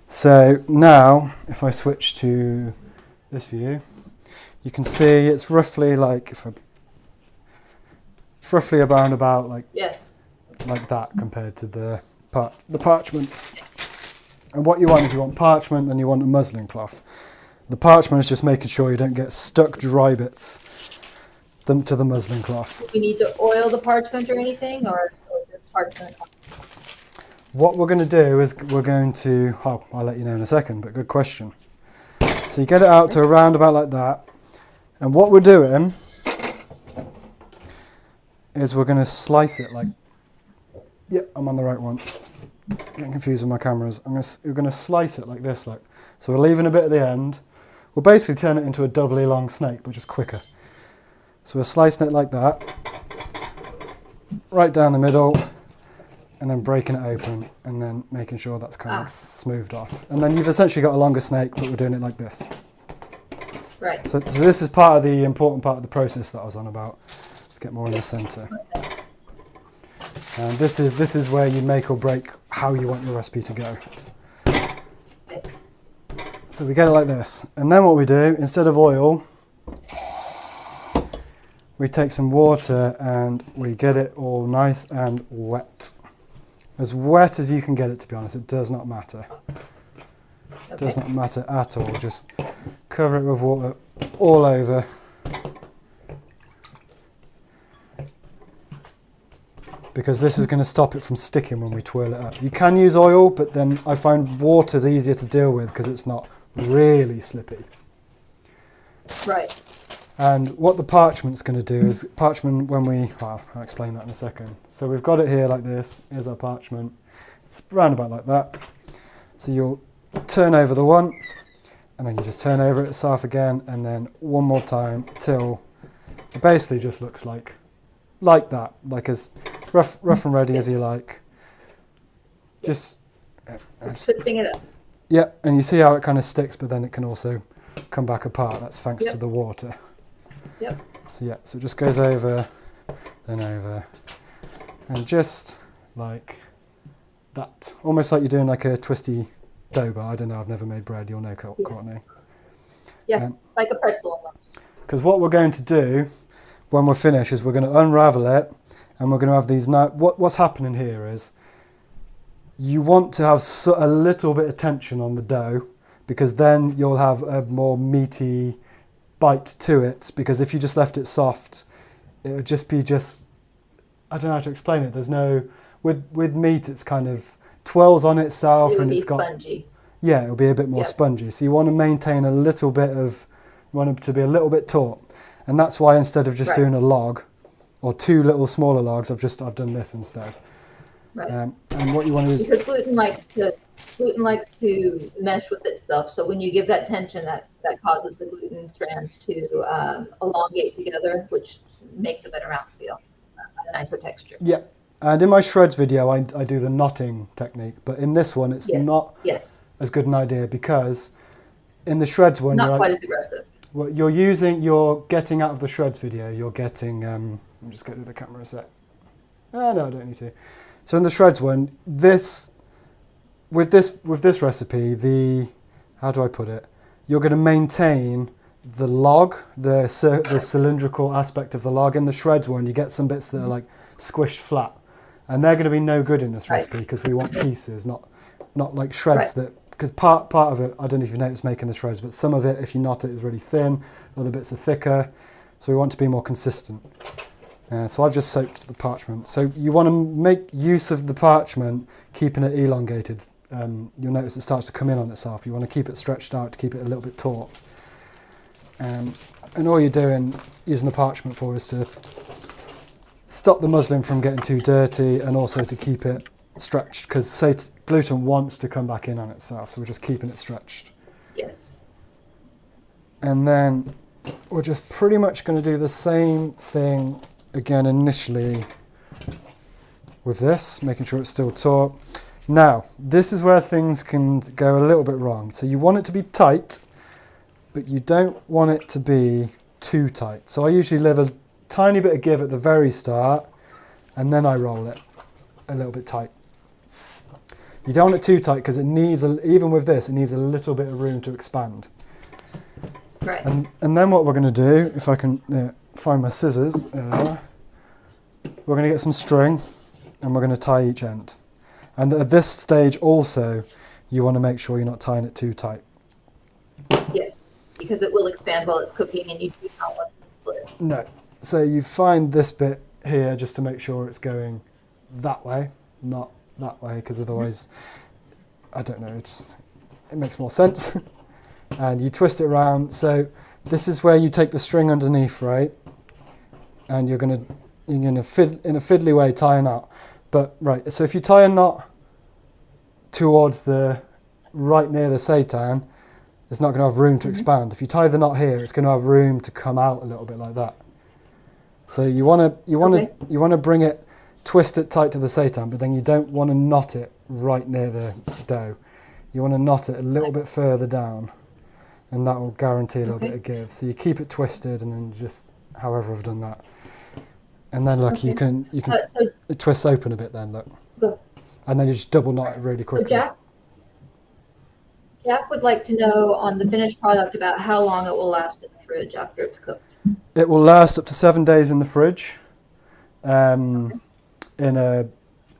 So now, if I switch to this view, you can see it's roughly like it's roughly around about like like that compared to the parchment. And what you want is you want parchment and you want a muslin cloth. The parchment is just making sure you don't get stuck dry bits to the muslin cloth. Do we need to oil the parchment or anything, or just parchment? What we're going to do is I'll let you know in a second, but good question. So you get it out to around about like that. And what we're doing is we're going to slice it like, I'm on the right one. Getting confused with my cameras. We're going to slice it like this, so we're leaving a bit at the end. We'll basically turn it into a doubly long snake, but just quicker. So we're slicing it like that, right down the middle, and then breaking it open and then making sure that's kind of smoothed off. And then you've essentially got a longer snake, but we're doing it like this. Right. So this is part of the important part of the process that I was on about. Let's get more in the centre. Okay. And this is where you make or break how you want your recipe to go. Yes. So we get it like this. And then what we do, instead of oil, we take some water and we get it all nice and wet. As wet as you can get it, to be honest. It does not matter. It does not matter at all. Just cover it with water all over. Because this is going to stop it from sticking when we twirl it up. You can use oil, but then I find water's easier to deal with because it's not really slippy. Right. And what the parchment's going to do is, parchment when we, well, I'll explain that in a second. So we've got it here like this, here's our parchment. It's round about like that. So you'll turn over the one, and then you just turn over itself again, and then one more time till it basically just looks like that, like as rough and ready as you like. Just twisting it up. yeah, and you see how it kind of sticks, but then it can also come back apart. That's thanks to the water. Yep. So yeah, so it just goes over, then over, and just like that. Almost like you're doing like a twisty dough bar. I don't know, I've never made bread, you'll know, Courtenay. Yeah, like a pretzel almost. Because what we're going to do when we're finished is we're going to unravel it, and we're going to have these now. What's happening here is you want to have a little bit of tension on the dough, because then you'll have a more meaty bite to it. Because if you just left it soft, it would just be I don't know how to explain it. There's no with meat, it's kind of twirls on itself, and it's got spongy. Yeah, it'll be a bit more spongy. So you want to maintain a little bit of, you want it to be a little bit taut. And that's why instead of just doing a log or two little smaller logs, I've done this instead. Right. And what you want to do is, because gluten likes to mesh with itself. So when you give that tension, that causes the gluten strands to elongate together, which makes a better mouthfeel, a nicer texture. yeah. And in my shreds video, I do the knotting technique, but in this one, it's not as good an idea, because in the shreds one, not quite as aggressive. Well, you're getting out of the shreds video, you're getting, I'm just going to do the camera a sec. Oh, no, I don't need to. So in the shreds one, with this recipe, how do I put it? You're going to maintain the log, the cylindrical aspect of the log. In the shreds one, you get some bits that are like squished flat, and they're going to be no good in this recipe, because we want pieces, not like shreds that. Because part of it, I don't know if you've noticed making the shreds, but some of it, if you knot it, is really thin. Other bits are thicker. So we want to be more consistent. So I've just soaked the parchment. So you want to make use of the parchment, keeping it elongated. You'll notice it starts to come in on itself. You want to keep it stretched out to keep it a little bit taut. And all you're doing, using the parchment for, is to stop the muslin from getting too dirty, and also to keep it stretched, because gluten wants to come back in on itself, so we're just keeping it stretched. Yes. And then we're just pretty much going to do the same thing again initially with this, making sure it's still taut. Now, this is where things can go a little bit wrong. So you want it to be tight, but you don't want it to be too tight. So I usually leave a tiny bit of give at the very start, and then I roll it a little bit tight. You don't want it too tight, because it needs, even with this, it needs a little bit of room to expand. Right. And then what we're going to do, if I can find my scissors, we're going to get some string, and we're going to tie each end. And at this stage also, you want to make sure you're not tying it too tight. Yes, because it will expand while it's cooking, and you do not want it to split. No. So you find this bit here just to make sure it's going that way, not that way, because otherwise, I don't know, it makes more sense. And you twist it around. So this is where you take the string underneath, right? And you're gonna in a fiddly way tie a knot. But right, so if you tie a knot towards right near the seitan, it's not going to have room to expand. If you tie the knot here, it's going to have room to come out a little bit like that. So you want to bring it twist it tight to the seitan, but then you don't want to knot it right near the dough. You want to knot it a little bit further down, and that will guarantee a little bit of give. So you keep it twisted, and then just however I've done that, and then look, you can it twists open a bit. Then look, and then you just double knot it really quickly. So Jack would like to know on the finished product about how long it will last in the fridge after it's cooked. It will last up to 7 days in the fridge, in a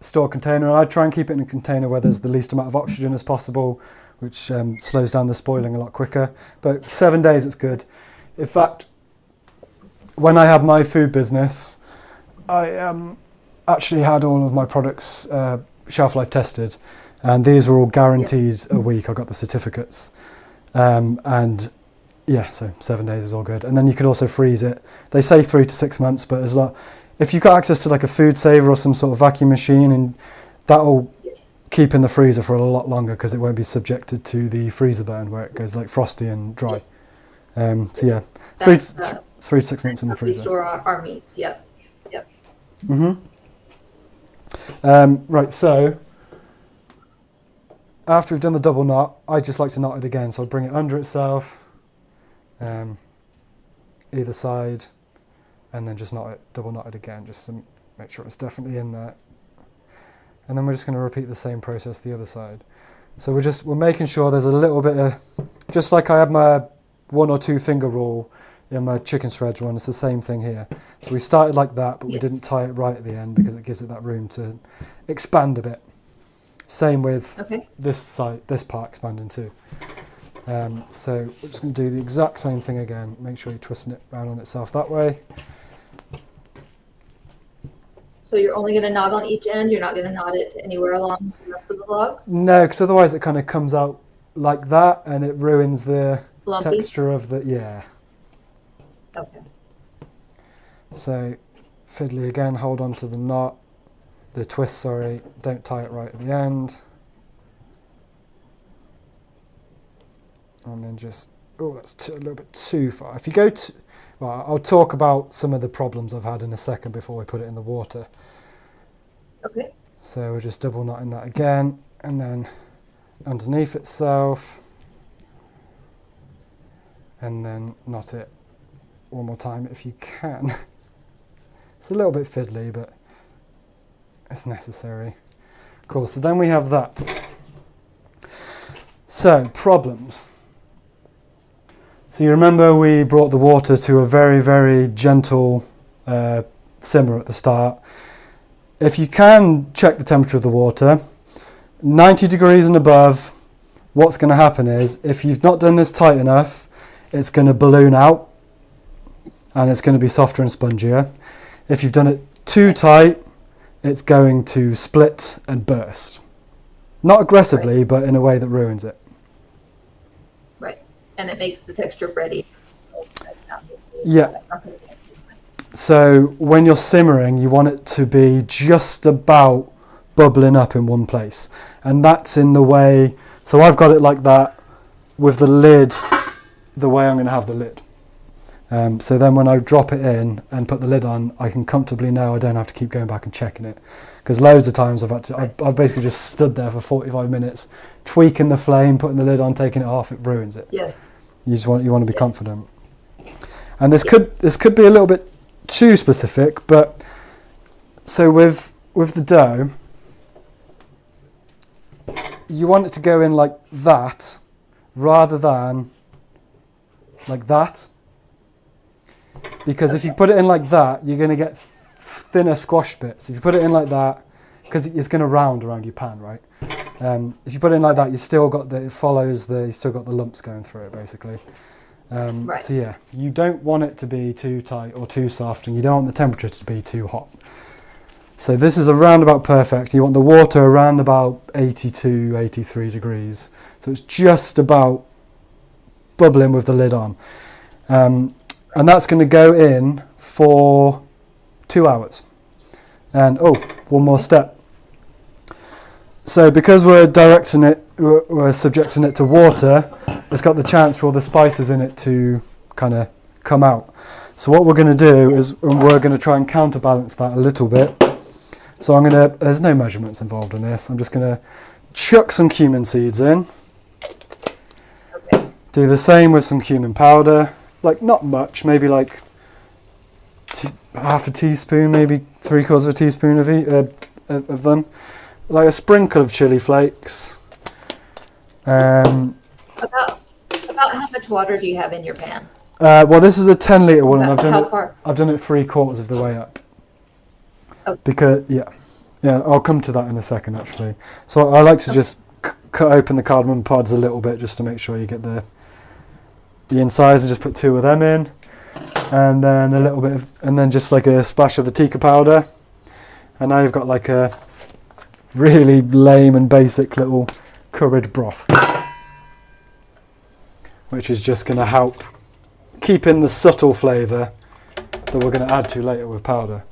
store container. And I try and keep it in a container where there's the least amount of oxygen as possible, which slows down the spoiling a lot quicker. But 7 days, it's good. In fact, when I had my food business, I actually had all of my products shelf life tested, and these were all guaranteed a week. I got the certificates, and yeah, so 7 days is all good. And then you can also freeze it. They say 3 to 6 months, but if you've got access to like a food saver or some sort of vacuum machine, and that'll keep in the freezer for a lot longer because it won't be subjected to the freezer burn where it goes like frosty and dry. So yeah, 3 to 6 months in the freezer. We store our meats. Yep. Right, so after we've done the double knot, I just like to knot it again. So I'll bring it under itself, either side, and then just double knot it again, just to make sure it's definitely in there. And then we're just going to repeat the same process the other side. So we're making sure there's a little bit of, just like I had my 1 or 2 finger rule in my chicken stretch one, it's the same thing here. So we started like that, but we didn't tie it right at the end because it gives it that room to expand a bit. Same with this side, this part expanding too. So we're just going to do the exact same thing again. Make sure you're twisting it around on itself that way. So you're only going to knot on each end? You're not going to knot it anywhere along the rest of the log? No, because otherwise it kind of comes out like that and it ruins the Lumpy. texture of the, yeah. Okay. So fiddly again, hold on to the knot, the twist, sorry, don't tie it right at the end. And then just, oh, that's a little bit too far. If you go to, well, I'll talk about some of the problems I've had in a second before we put it in the water. Okay. So we're just double knotting that again, and then underneath itself, and then knot it one more time if you can. It's a little bit fiddly, but it's necessary. Cool, so then we have that. So, problems. So you remember we brought the water to a very, very gentle simmer at the start. If you can check the temperature of the water, 90 degrees and above, what's going to happen is, if you've not done this tight enough, it's going to balloon out and it's going to be softer and spongier. If you've done it too tight, it's going to split and burst. Not aggressively, but in a way that ruins it. Right. And it makes the texture bready. Yeah. So when you're simmering, you want it to be just about bubbling up in one place. And that's in the way, so I've got it like that with the lid, the way I'm going to have the lid. So then when I drop it in and put the lid on, I can comfortably know I don't have to keep going back and checking it. Because loads of times I've basically just stood there for 45 minutes, tweaking the flame, putting the lid on, taking it off, it ruins it. Yes. You want to be confident. And this could be a little bit too specific, but so with the dough, you want it to go in like that rather than like that. Because if you put it in like that, you're going to get thinner squash bits. If you put it in like that, because it's going to round around your pan, right? If you put it in like that, you still got you still got the lumps going through it, basically. Right. So yeah, you don't want it to be too tight or too soft, and you don't want the temperature to be too hot. So this is around about perfect. You want the water around about 82, 83 degrees. So it's just about bubbling with the lid on. And that's going to go in for 2 hours. And one more step. So because we're subjecting it to water, it's got the chance for all the spices in it to kind of come out. So what we're going to do is we're going to try and counterbalance that a little bit So there's no measurements involved in this. I'm just gonna chuck some cumin seeds in. Okay. Do the same with some cumin powder. Like not much, maybe like half a teaspoon, maybe 3/4 of a teaspoon of them. Like a sprinkle of chili flakes. About how much water do you have in your pan? Well, this is a 10-litre one, and How far? I've done it 3/4 of the way up. Oh. Because yeah, I'll come to that in a second actually. So I like to just cut open the cardamom pods a little bit just to make sure you get the insides, and just put 2 of them in, and then a little bit and then just like a splash of the Tikka powder, and now you've got like a really lame and basic little curried broth, which is just going to help keep in the subtle flavour that we're going to add to later with powder.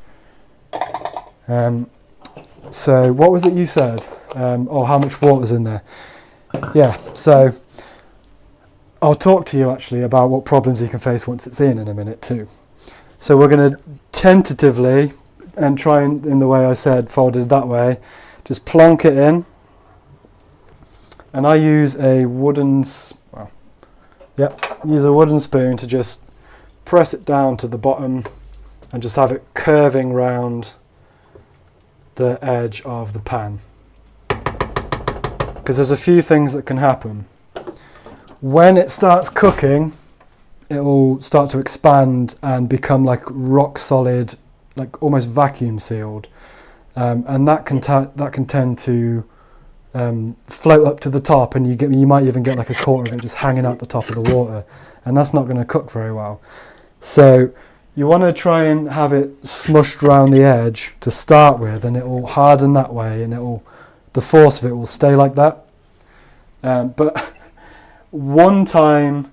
So what was it you said? How much water's in there? Yeah, so I'll talk to you actually about what problems you can face once it's in a minute too. So we're going to tentatively, and try and, in the way I said, folded that way, just plonk it in. And I use a wooden spoon to just press it down to the bottom and just have it curving round the edge of the pan. Because there's a few things that can happen. When it starts cooking, it will start to expand and become like rock solid, like almost vacuum sealed, and that can tend to float up to the top, and you might even get like a quarter of it just hanging out the top of the water, and that's not going to cook very well. So you want to try and have it smushed around the edge to start with, and it will harden that way, and the force of it will stay like that. But one time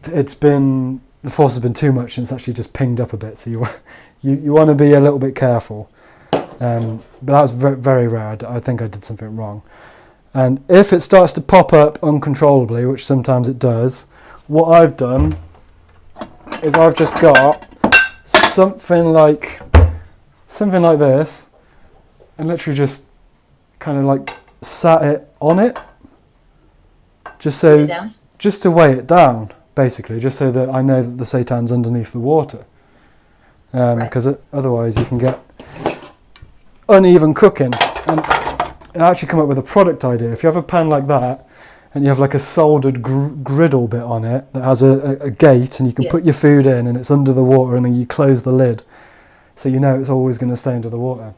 the force has been too much and it's actually just pinged up a bit, so you want to be a little bit careful. But that was very, very rare. I think I did something wrong. And if it starts to pop up uncontrollably, which sometimes it does, what I've done is I've just got something like this, and literally just kind of like sat it on it, just to weigh it down, basically, just so that I know that the seitan's underneath the water. Because otherwise you can get uneven cooking. And I actually come up with a product idea. If you have a pan like that and you have like a soldered griddle bit on it that has a gate, and you can put your food in and it's under the water, and then you close the lid, so you know it's always going to stay under the water,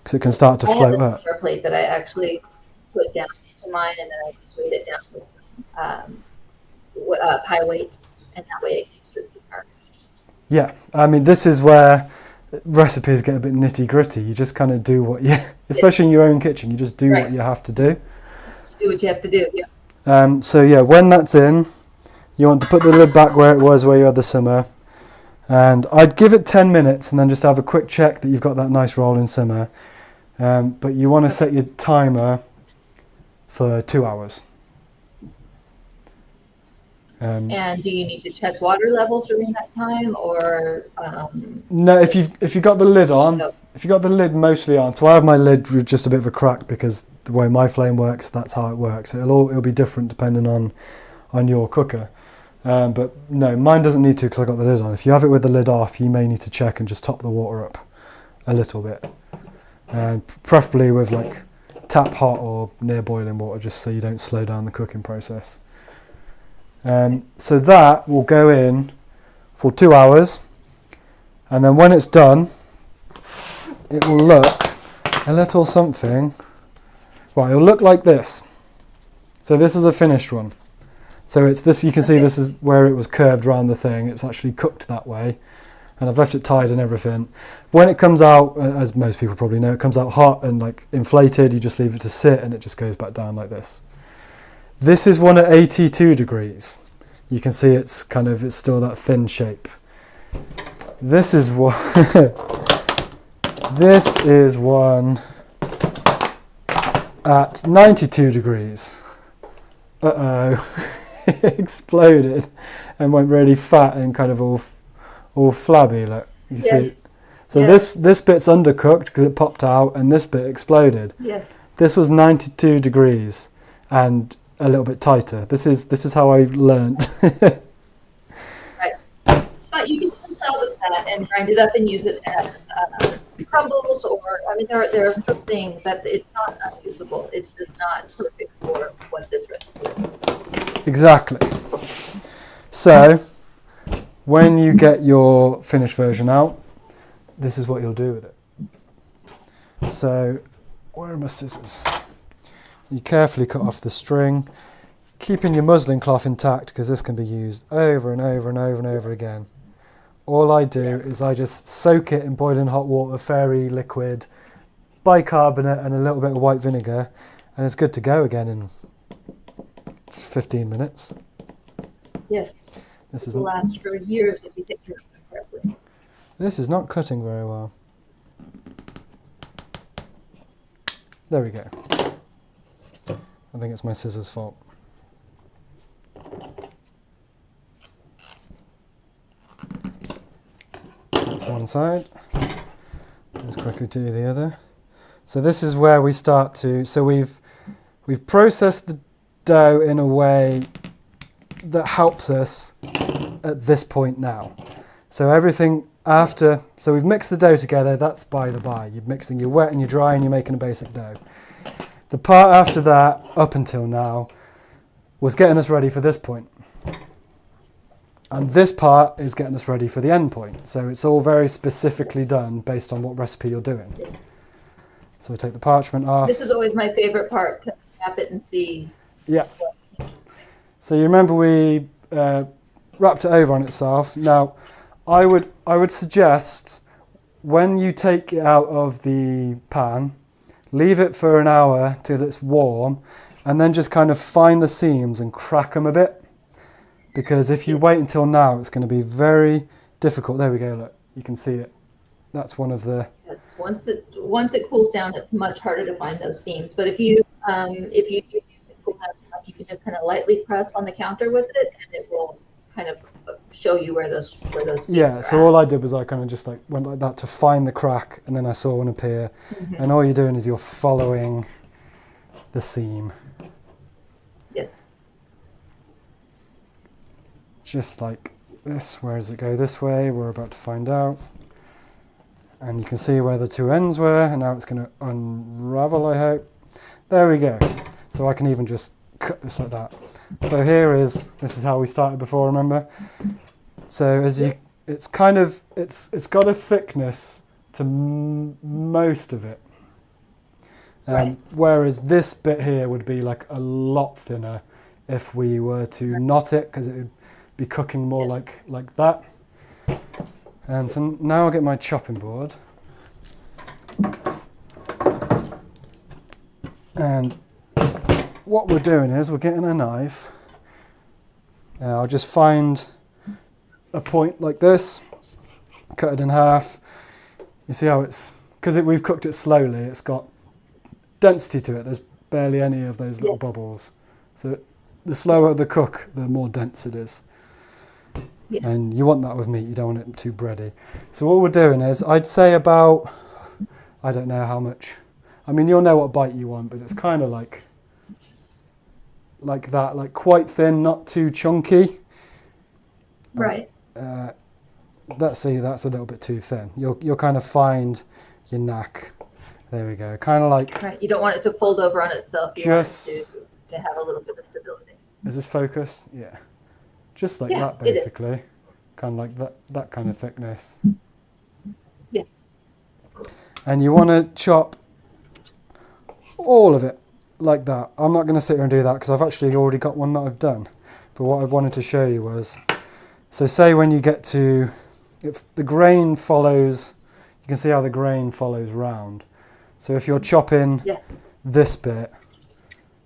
because it can start to float up. I have a plate that I actually put down into mine, and then I just weight it down with pie weights, and that way it keeps it starched. Yeah, I mean, this is where recipes get a bit nitty gritty. You just kind of do what especially in your own kitchen, you just do what you have to do. Do what you have to do, yeah. So yeah, when that's in, you want to put the lid back where it was, where you had the simmer, and I'd give it 10 minutes and then just have a quick check that you've got that nice rolling simmer. But you want to set your timer for 2 hours. And do you need to check water levels during that time, or no? If you got the lid on, if you got the lid mostly on, so I have my lid with just a bit of a crack, because the way my flame works, that's how it works. It'll be different depending on your cooker. But no, mine doesn't need to, because I got the lid on. If you have it with the lid off, you may need to check and just top the water up a little bit, preferably with like tap hot or near boiling water, just so you don't slow down the cooking process. So that will go in for 2 hours, and then when it's done, it will look a little something. Right, it'll look like this. So this is a finished one. So it's this. You can see this is where it was curved around the thing. It's actually cooked that way, and I've left it tied and everything. When it comes out, as most people probably know, it comes out hot and like inflated. You just leave it to sit, and it just goes back down like this. This is one at 82 degrees. You can see it's still that thin shape. This is one. This is one at 92 degrees. It exploded and went really fat and kind of all flabby. Look, you see. So Yes. this bit's undercooked because it popped out, and this bit exploded. Yes. This was 92 degrees and a little bit tighter. This is how I learned. Right. But you can still salvage that and grind it up and use it as crumbles, or I mean, there are some things that it's not unusable. It's just not perfect for what this recipe is. Exactly. So when you get your finished version out, this is what you'll do with it. So where are my scissors? You carefully cut off the string, keeping your muslin cloth intact because this can be used over and over and over and over again. All I do is I just soak it in boiling hot water, fairy liquid, bicarbonate and a little bit of white vinegar, and it's good to go again in 15 minutes. Yes. This It will last for years if you take care of it correctly. This is not cutting very well. There we go. I think it's my scissors' fault. That's one side. Let's quickly do the other. So this is where we start to. So we've processed the dough in a way that helps us at this point now. So everything after. So we've mixed the dough together. That's by the by. You're mixing your wet and your dry, and you're making a basic dough. The part after that, up until now, was getting us ready for this point. And this part is getting us ready for the end point. So it's all very specifically done based on what recipe you're doing. So we take the parchment off. This is always my favorite part, to tap it and see. Yeah. So you remember we wrapped it over on itself. Now, I would suggest when you take it out of the pan, leave it for an hour till it's warm, and then just kind of find the seams and crack them a bit. Because if you wait until now, it's going to be very difficult. There we go, look, you can see it. That's one of the... Yes, once it cools down, it's much harder to find those seams. But if you do cool down too much, you can just kind of lightly press on the counter with it, and it will kind of show you where those seams Yeah, are so at. all I did was I kind of just like went like that to find the crack, and then I saw one appear. And all you're doing is you're following the seam. Yes. Just like this. Where does it go this way? We're about to find out. And you can see where the two ends were, and now it's going to unravel, I hope. There we go. So I can even just cut this like that. So this is how we started before, remember? So it's kind of, it's got a thickness to most of it. Right. Whereas this bit here would be like a lot thinner if we were to knot it, because it would be cooking more like that. So now I'll get my chopping board. And what we're doing is we're getting a knife. I'll just find a point like this, cut it in half. You see how because we've cooked it slowly, it's got density to it. There's barely any of those little bubbles. So the slower the cook, the more dense it is. Yes. And you want that with meat, you don't want it too bready. So what we're doing is, I'd say about, I don't know how much. I mean, you'll know what bite you want, but it's kind of like that, like quite thin, not too chunky. Right. That's a little bit too thin. You'll kind of find your knack. There we go. Kind of like. Right. You don't want it to fold over on itself. You just want it to have a little bit of stability. Is this focused? Yeah. Just like Yeah, that, it is. basically. Kind of like that kind of thickness. Yes. And you want to chop all of it like that. I'm not going to sit here and do that because I've actually already got one that I've done. But what I wanted to show you was, so say when you get to, if the grain follows, you can see how the grain follows round. So if you're chopping this bit,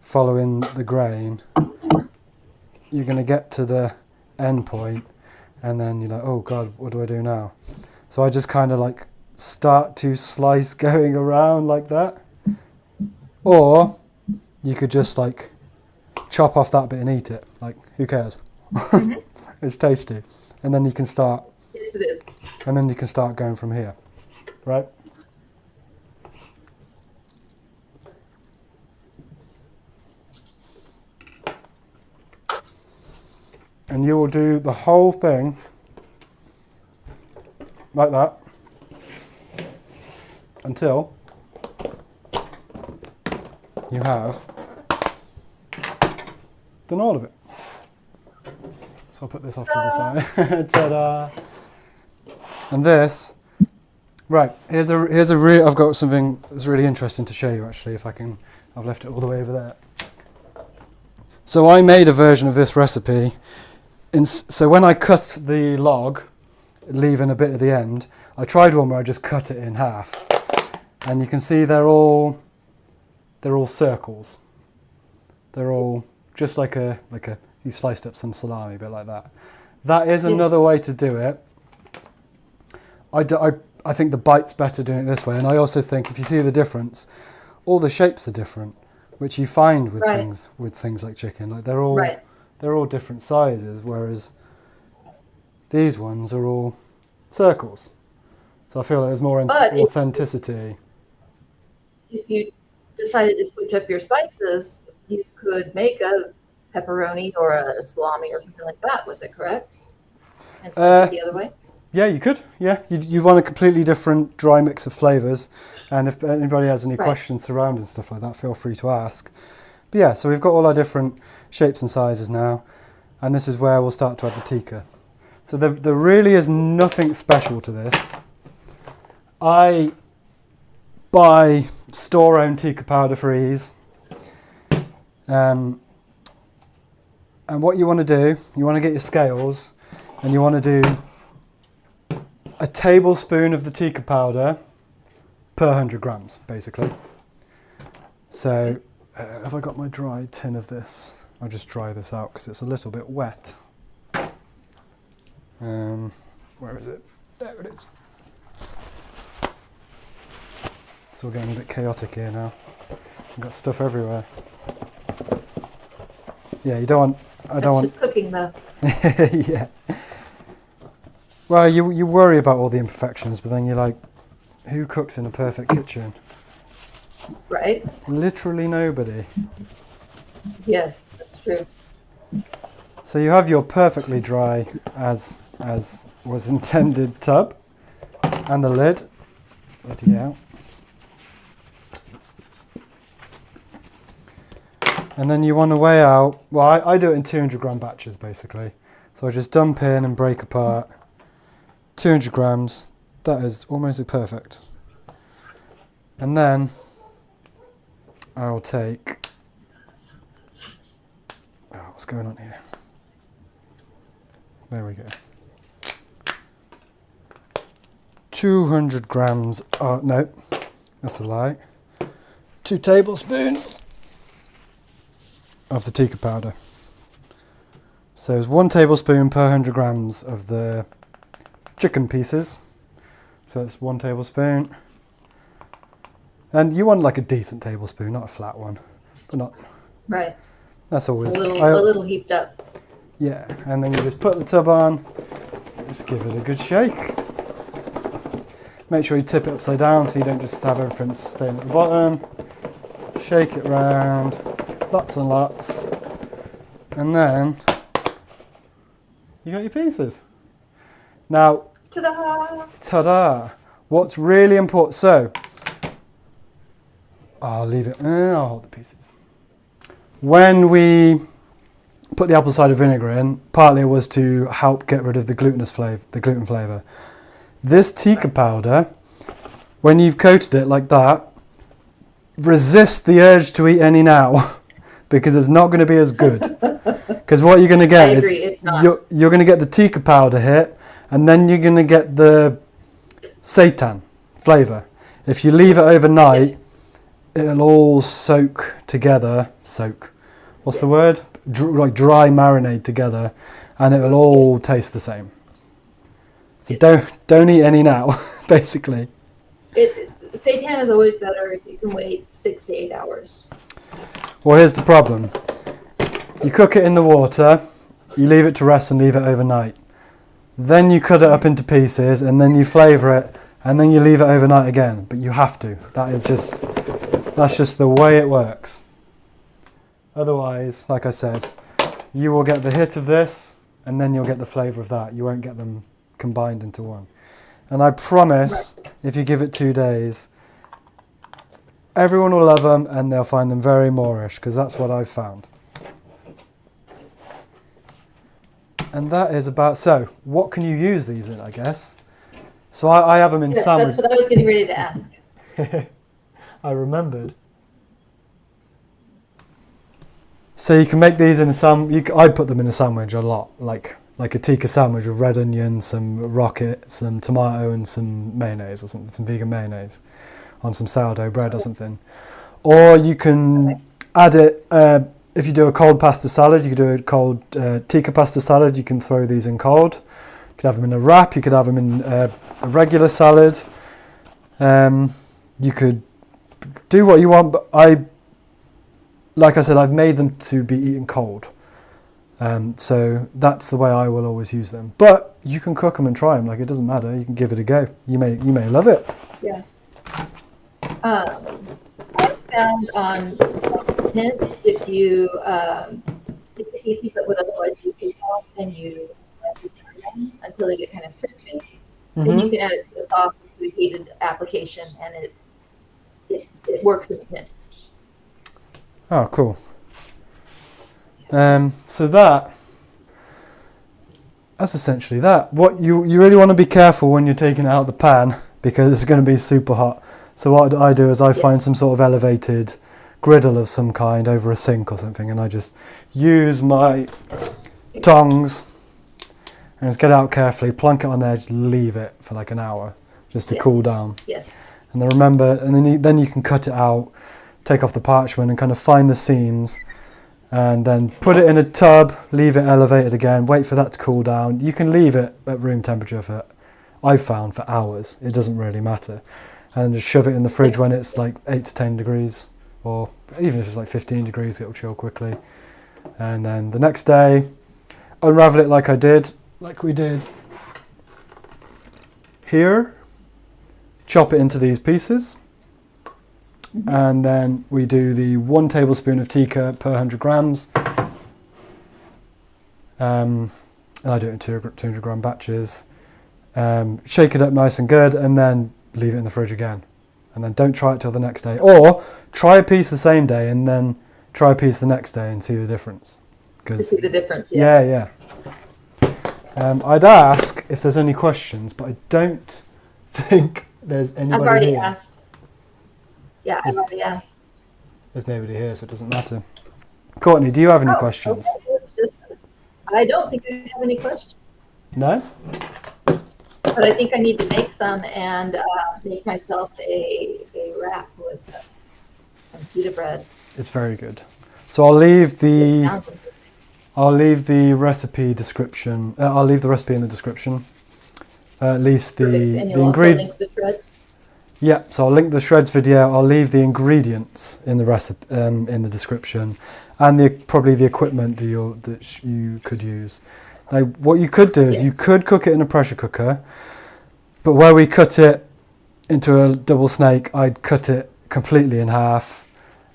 following the grain, you're going to get to the end point, and then you're like, oh God, what do I do now? So I just kind of like start to slice going around like that. Or you could just like chop off that bit and eat it. Like, who cares? It's tasty. And then you can start. Yes, it is. And then you can start going from here. right? And you will do the whole thing like that until you have done all of it. So I'll put this off to the side. Ta-da! And this, right, here's a real, I've got something that's really interesting to show you actually, if I can, I've left it all the way over there. So I made a version of this recipe, so when I cut the log, leaving a bit at the end, I tried one where I just cut it in half. And you can see they're all circles. They're all just like a you sliced up some salami, a bit like that. That is another way to do it. I think the bite's better doing it this way, and I also think if you see the difference, all the shapes are different, which you find with things like chicken. Like they're all different sizes, whereas these ones are all circles. So I feel like there's more authenticity. If you decided to switch up your spices, you could make a pepperoni or a salami or something like that with it, correct? And slice it the other way? Yeah, you could. Yeah, you want a completely different dry mix of flavours. And if anybody has any questions surrounding stuff like that, feel free to ask. But yeah, so we've got all our different shapes and sizes now. And this is where we'll start to add the tikka. So there really is nothing special to this. I buy store-owned tikka powder for ease. And what you want to do, you want to get your scales and you want to do a tablespoon of the tikka powder per 100 grams, basically. So have I got my dry tin of this? I'll just dry this out because it's a little bit wet. Where is it? There it is. It's all getting a bit chaotic here now. I've got stuff everywhere. Yeah, you don't want... Just cooking though. Yeah. Well, you worry about all the imperfections, but then you're like, who cooks in a perfect kitchen? Right. Literally nobody. Yes, that's true. So you have your perfectly dry, as was intended, tub, and the lid. Letting it out. And then you want to weigh out, well, I do it in 200 gram batches, basically. So I just dump in and break apart 200 grams. That is almost perfect. And then I'll take, what's going on here? There we go. 200 grams, no, that's a lie. 2 tablespoons of the tikka powder. So it's 1 tablespoon per 100 grams of the chicken pieces. So that's 1 tablespoon. And you want like a decent tablespoon, not a flat one. But not. Right. That's always a little heaped up. Yeah, and then you just put the tub on, just give it a good shake. Make sure you tip it upside down so you don't just have everything staying at the bottom. Shake it round, lots and lots. And then you got your pieces. Now, Ta-da! ta-da! What's really important, so, I'll leave it, I'll hold the pieces. When we put the apple cider vinegar in, partly it was to help get rid of the gluten flavour. This tikka powder, when you've coated it like that, resist the urge to eat any now because it's not going to be as good. Because what you're going to get is you're going to get the tikka powder hit, and then you're going to get the seitan flavour. If you leave it overnight, it'll all soak together. What's the word? Like dry marinade together, and it'll all taste the same. So don't eat any now, basically. Seitan is always better if you can wait 6 to 8 hours. Well, here's the problem. You cook it in the water, you leave it to rest and leave it overnight. Then you cut it up into pieces and then you flavour it and then you leave it overnight again. But you have to. That's just the way it works. Otherwise, like I said, you will get the hit of this, and then you'll get the flavour of that. You won't get them combined into one. And I promise, if you give it 2 days, everyone will love them, and they'll find them very Moorish, because that's what I've found. And that is about, so what can you use these in, I guess? So I have them in sandwich. That's what I was getting ready to ask. I remembered. So you can make these in I put them in a sandwich a lot, like a tikka sandwich with red onion, some rocket, some tomato, and some mayonnaise or something, some vegan mayonnaise on some sourdough bread or something. Or you can add it, if you do a cold pasta salad, you could do a cold tikka pasta salad, you can throw these in cold. You could have them in a wrap, you could have them in a regular salad. You could do what you want, but like I said, I've made them to be eaten cold. So that's the way I will always use them. But you can cook them and try them, like it doesn't matter, you can give it a go. You may love it. Yeah. I found on tent, if you take the pieces that would otherwise be big off and you let it turn until they get kind of crispy, then you can add it to the sauce with a heated application, and it works as a tent. Oh, cool. So that's essentially that. What you really want to be careful when you're taking it out of the pan, because it's going to be super hot. So what I do is I find some sort of elevated griddle of some kind over a sink or something, and I just use my tongs and just get it out carefully, plunk it on there, just leave it for like an hour just to cool down. Yes. And then remember, and then you can cut it out, take off the parchment and kind of find the seams, and then put it in a tub, leave it elevated again, wait for that to cool down. You can leave it at room temperature I've found, for hours. It doesn't really matter. And just shove it in the fridge when it's like 8 to 10 degrees, or even if it's like 15 degrees, it'll chill quickly. And then the next day, unravel it like we did here. Chop it into these pieces. And then we do the 1 tablespoon of tikka per 100 grams. And I do it in 200 gram batches. Shake it up nice and good, and then leave it in the fridge again. And then don't try it till the next day. Or try a piece the same day and then try a piece the next day and see the difference. To see the difference, yeah. I'd ask if there's any questions, but I don't think there's anybody here. I've already asked. Yeah, I've already asked. There's nobody here, so it doesn't matter. Courtney, do you have any questions? Okay. I don't think I have any questions. No? But I think I need to make some and make myself a wrap with some pita bread. It's very good. So I'll leave the recipe description. I'll leave the recipe in the description. At least the ingredients. Yeah, so I'll link the shreds video. I'll leave the ingredients in the recipe in the description, and probably the equipment that you could use. Now, what you could do is you could cook it in a pressure cooker, but where we cut it into a double snake, I'd cut it completely in half,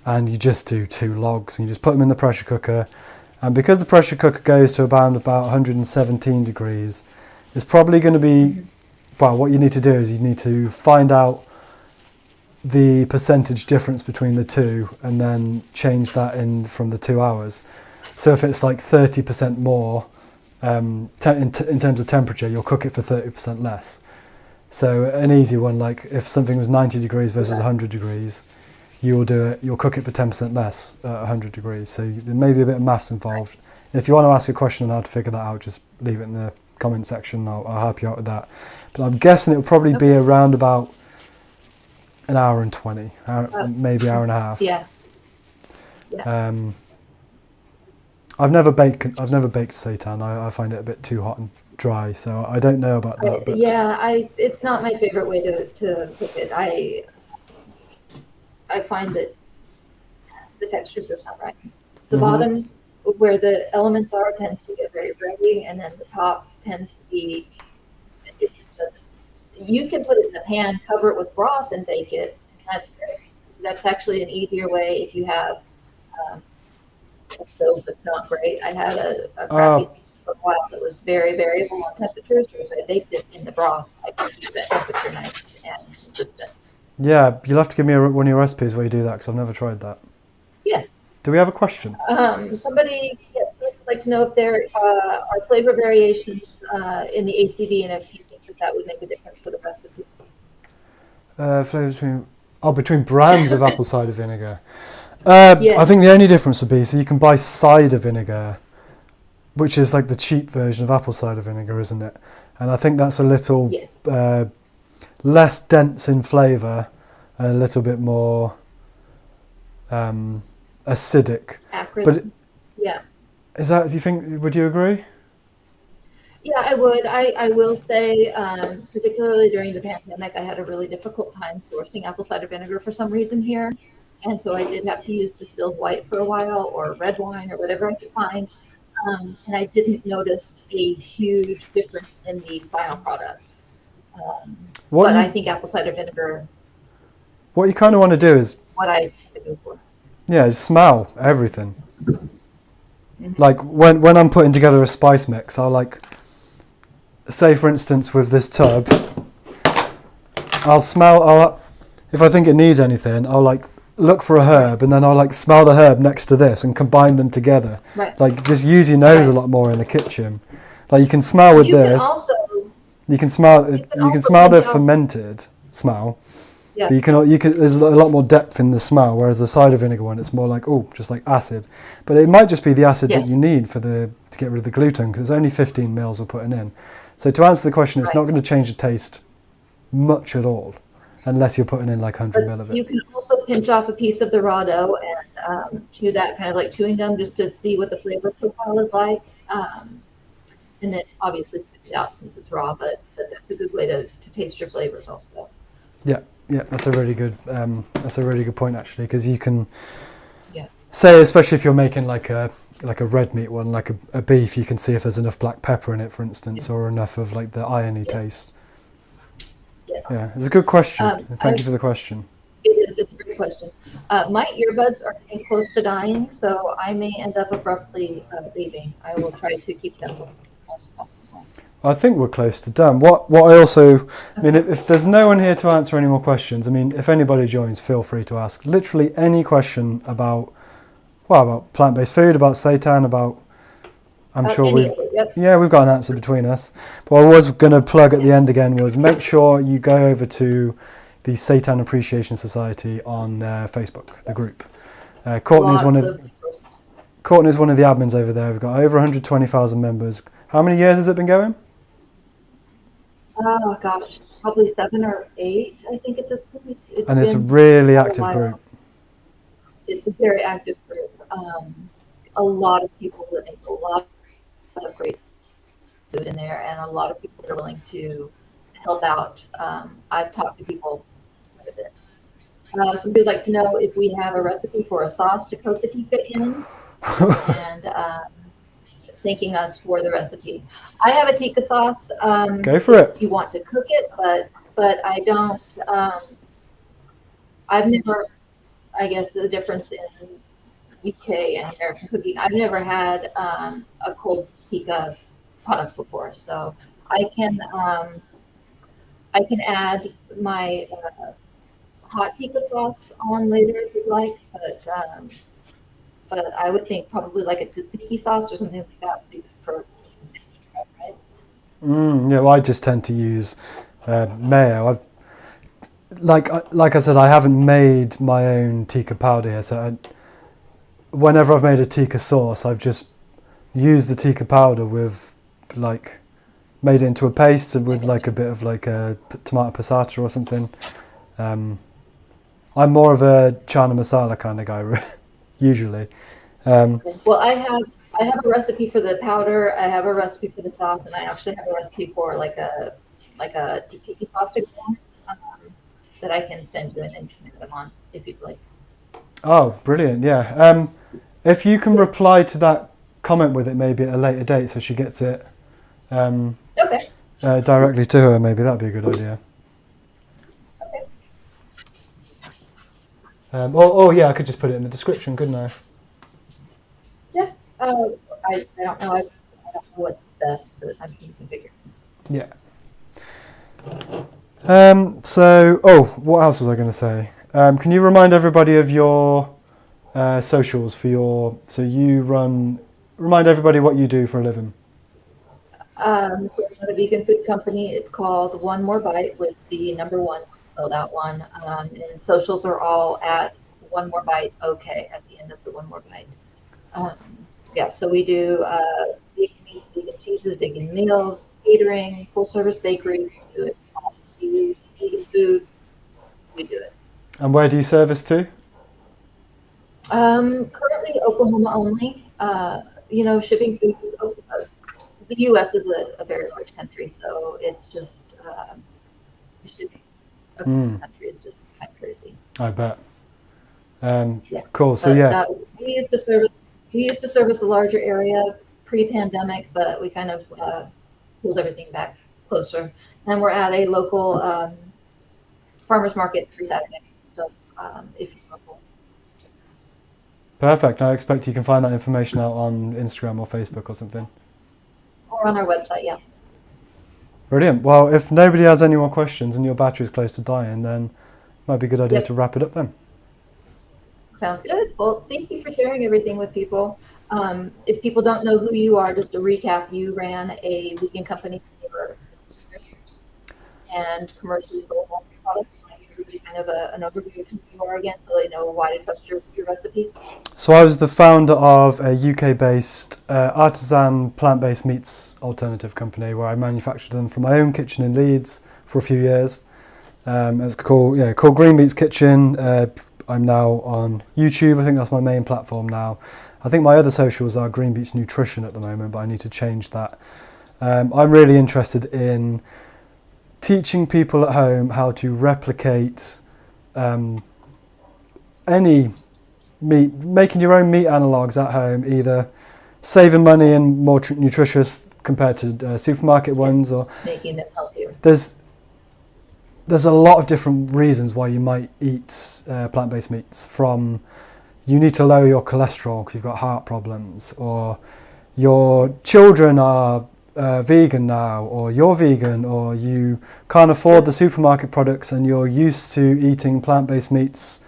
and you just do 2 logs, and you just put them in the pressure cooker. And because the pressure cooker goes to about 117 degrees, it's probably going to be. Well, what you need to do is you need to find out the percentage difference between the two, and then change that in from the 2 hours. So if it's like 30% more in terms of temperature, you'll cook it for 30% less. So an easy one, like if something was 90 degrees versus 100 degrees, you'll cook it for 10% less at 100 degrees. So there may be a bit of maths involved. And if you want to ask a question on how to figure that out, just leave it in the comment section. I'll help you out with that. But I'm guessing it'll probably be around about an hour and 20, maybe hour and a half. Yeah. I've never baked seitan. I find it a bit too hot and dry, so I don't know about that. But it's not my favorite way to cook it. I find that the texture is not right. The bottom, where the elements are, tends to get very bready, and then the top tends to be, it you can put it in a pan, cover it with broth, and bake it. That's actually an easier way if you have um, a stove that's not great. I had a crappy Oh, for a while that was very variable on temperatures, so if I baked it in the broth, I could keep that temperature nice and consistent. yeah. You'll have to give me one of your recipes where you do that because I've never tried that. Yeah. Do we have a question? Somebody yes, would like to know if there are flavor variations in the ACV and if you think that that would make a difference for the recipe. Flavors between brands of apple cider vinegar. I think Yes. the only difference would be so you can buy cider vinegar, which is like the cheap version of apple cider vinegar, isn't it? And I think that's a little Yes. less dense in flavour and a little bit more acidic. Acrid. But Yeah. is that? Do you think? Would you agree? Yeah, I would. I will say, particularly during the pandemic, I had a really difficult time sourcing apple cider vinegar for some reason here. And so I did have to use distilled white for a while or red wine or whatever I could find. And I didn't notice a huge difference in the final product. Um, What but I you think apple cider vinegar what you kind of want to do is is what I tend to go for. smell everything. Mhm. Like when I'm putting together a spice mix, I'll like say for instance with this tub, if I think it needs anything, I'll like look for a herb and then I'll like smell the herb next to this and combine them together. Right. Like just use your nose a Right. lot more in the kitchen. Like you can smell with You can this, also you can smell you can you can also smell the pinch off. fermented smell, Yeah. but you can there's a lot more depth in the smell. Whereas the cider vinegar one, it's more like just like acid. But it might just be the acid that Yes. you need to get rid of the gluten because it's only 15 mils we're putting in. So to answer the question, it's Right. not going to change the taste much at all, unless you're putting in like 100 mil But of it. you can also pinch off a piece of the raw dough and chew that kind of like chewing gum just to see what the flavor profile is like. And then obviously spit it out since it's raw, but that's a good way to taste your flavors also. Yeah, yeah, that's a really good point actually, because you can Yeah. say, especially if you're making like a red meat one, like a beef, you can see if there's enough black pepper in it, for instance, or enough of like the irony Yes. taste. Yes. Yeah, it's a good question. Thank I, you for the question. it's a great question. My earbuds are getting close to dying, so I may end up abruptly leaving. I will try to keep them. I think we're close to done. What I also, I mean, if there's no one here to answer any more questions, I mean, if anybody joins, feel free to ask literally any question about plant-based food, about seitan, about. I'm sure Any of it, yep. we've got an answer between us. But I was going to plug at the end again was make sure you go over to the Seitan Appreciation Society on Facebook, the group. Courtenay is one of the admins over there. We've got over 120,000 members. How many years has it been going? Oh gosh, probably 7 or 8, I think at this point. It's a been really quite a active while. group. It's a very active group. A lot of people that make a lot of great food in there, and a lot of people that are willing to help out. I've talked to people quite a bit. Some people like to know if we have a recipe for a sauce to coat the tikka in, and thanking us for the recipe. I have a tikka sauce. Go for it. If you want to cook it, but I don't. I've never. I guess the difference in UK and American cooking. I've never had a cold tikka product before, so I can um, I can add my hot tikka sauce on later if you'd like, but I would think probably like a tzatziki sauce or something like that would be good for the sandwich prep, right? Yeah, well, I just tend to use mayo. Like I said, I haven't made my own tikka powder here, so whenever I've made a tikka sauce, I've just used the tikka powder with like made it into a paste with like a bit of like a tomato passata or something. I'm more of a chana masala kind of guy, usually. Well, I have a recipe for the powder. I have a recipe for the sauce, and I actually have a recipe for like a tiki pasta um, that I can send you and you can add them on if you'd like. Oh, brilliant! Yeah. If you can reply to that comment with it maybe at a later date, so she gets it. Okay. directly to her. Maybe that'd be a good idea. Okay. Yeah, I could just put it in the description, couldn't I? Yeah. I don't know. I don't know what's best, but I'm sure you can figure. Yeah. What else was I going to say? Can you remind everybody of your socials for your? So you run. Remind everybody what you do for a living. So we're not a vegan food company. It's called One More Bite with the number one spelled out one. And socials are all at One More Bite. Okay, at the end of the One More Bite. Yeah, so we do vegan meat, vegan cheeses, vegan meals, catering, full service bakery. We do it. Vegan food. We do it. And where do you service to? Currently Oklahoma only. Shipping food. The U.S. is a very large country, so it's just shipping across the country is just kind of crazy. I bet. Yeah. Cool. So But, yeah. we used to service a larger area pre-pandemic, but we kind of pulled everything back closer. And we're at a local farmers market every Saturday. So if you're local, Perfect. I expect you can find that information out on Instagram or Facebook or something. or on our website, yeah. Brilliant. Well, if nobody has any more questions and your battery's close to dying, then it might be a good idea Yep. to wrap it up then. Sounds good. Well, thank you for sharing everything with people. If people don't know who you are, just to recap, you ran a vegan company for years and commercially sold all your products. Want to give everybody kind of an overview of who you are again so they know why to trust your recipes? So I was the founder of a UK-based artisan plant-based meats alternative company where I manufactured them from my own kitchen in Leeds for a few years. It's called Green Meats Kitchen. I'm now on YouTube. I think that's my main platform now. I think my other socials are Green Beats Nutrition at the moment, but I need to change that. I'm really interested in teaching people at home how to replicate any meat, making your own meat analogues at home, either saving money and more nutritious compared to supermarket ones, or making them healthier. There's a lot of different reasons why you might eat plant-based meats. From you need to lower your cholesterol because you've got heart problems, or your children are vegan now, or you're vegan, or you can't afford the supermarket products and you're used to eating plant-based meats.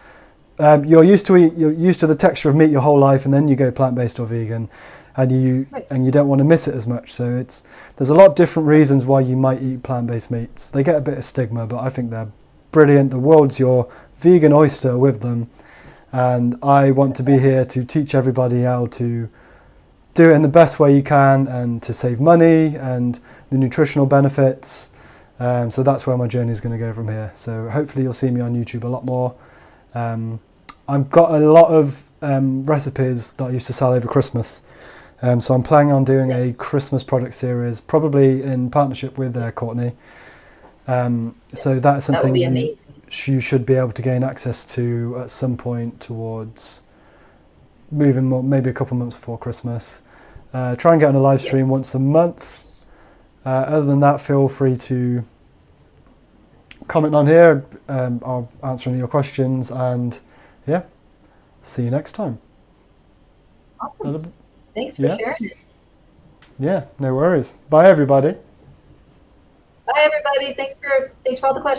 You're used to the texture of meat your whole life, and then you go plant-based or vegan, and you don't want to miss it as much. So there's a lot of different reasons why you might eat plant-based meats. They get a bit of stigma, but I think they're brilliant. The world's your vegan oyster with them, and I want to be here to teach everybody how to do it in the best way you can and to save money and the nutritional benefits. So that's where my journey is going to go from here. So hopefully you'll see me on YouTube a lot more. I've got a lot of recipes that I used to sell over Christmas. So I'm planning on doing a Christmas product series, probably in partnership with Courtenay. So that's something you should be able to gain access to at some point towards moving more, maybe a couple months before Christmas. Try and get on a live stream once a month. Other than that, feel free to comment on here. I'll answer any of your questions, and yeah, see you next time. Awesome. Thanks for sharing it. Yeah, no worries. Bye, everybody. Bye, everybody. Thanks for all the questions.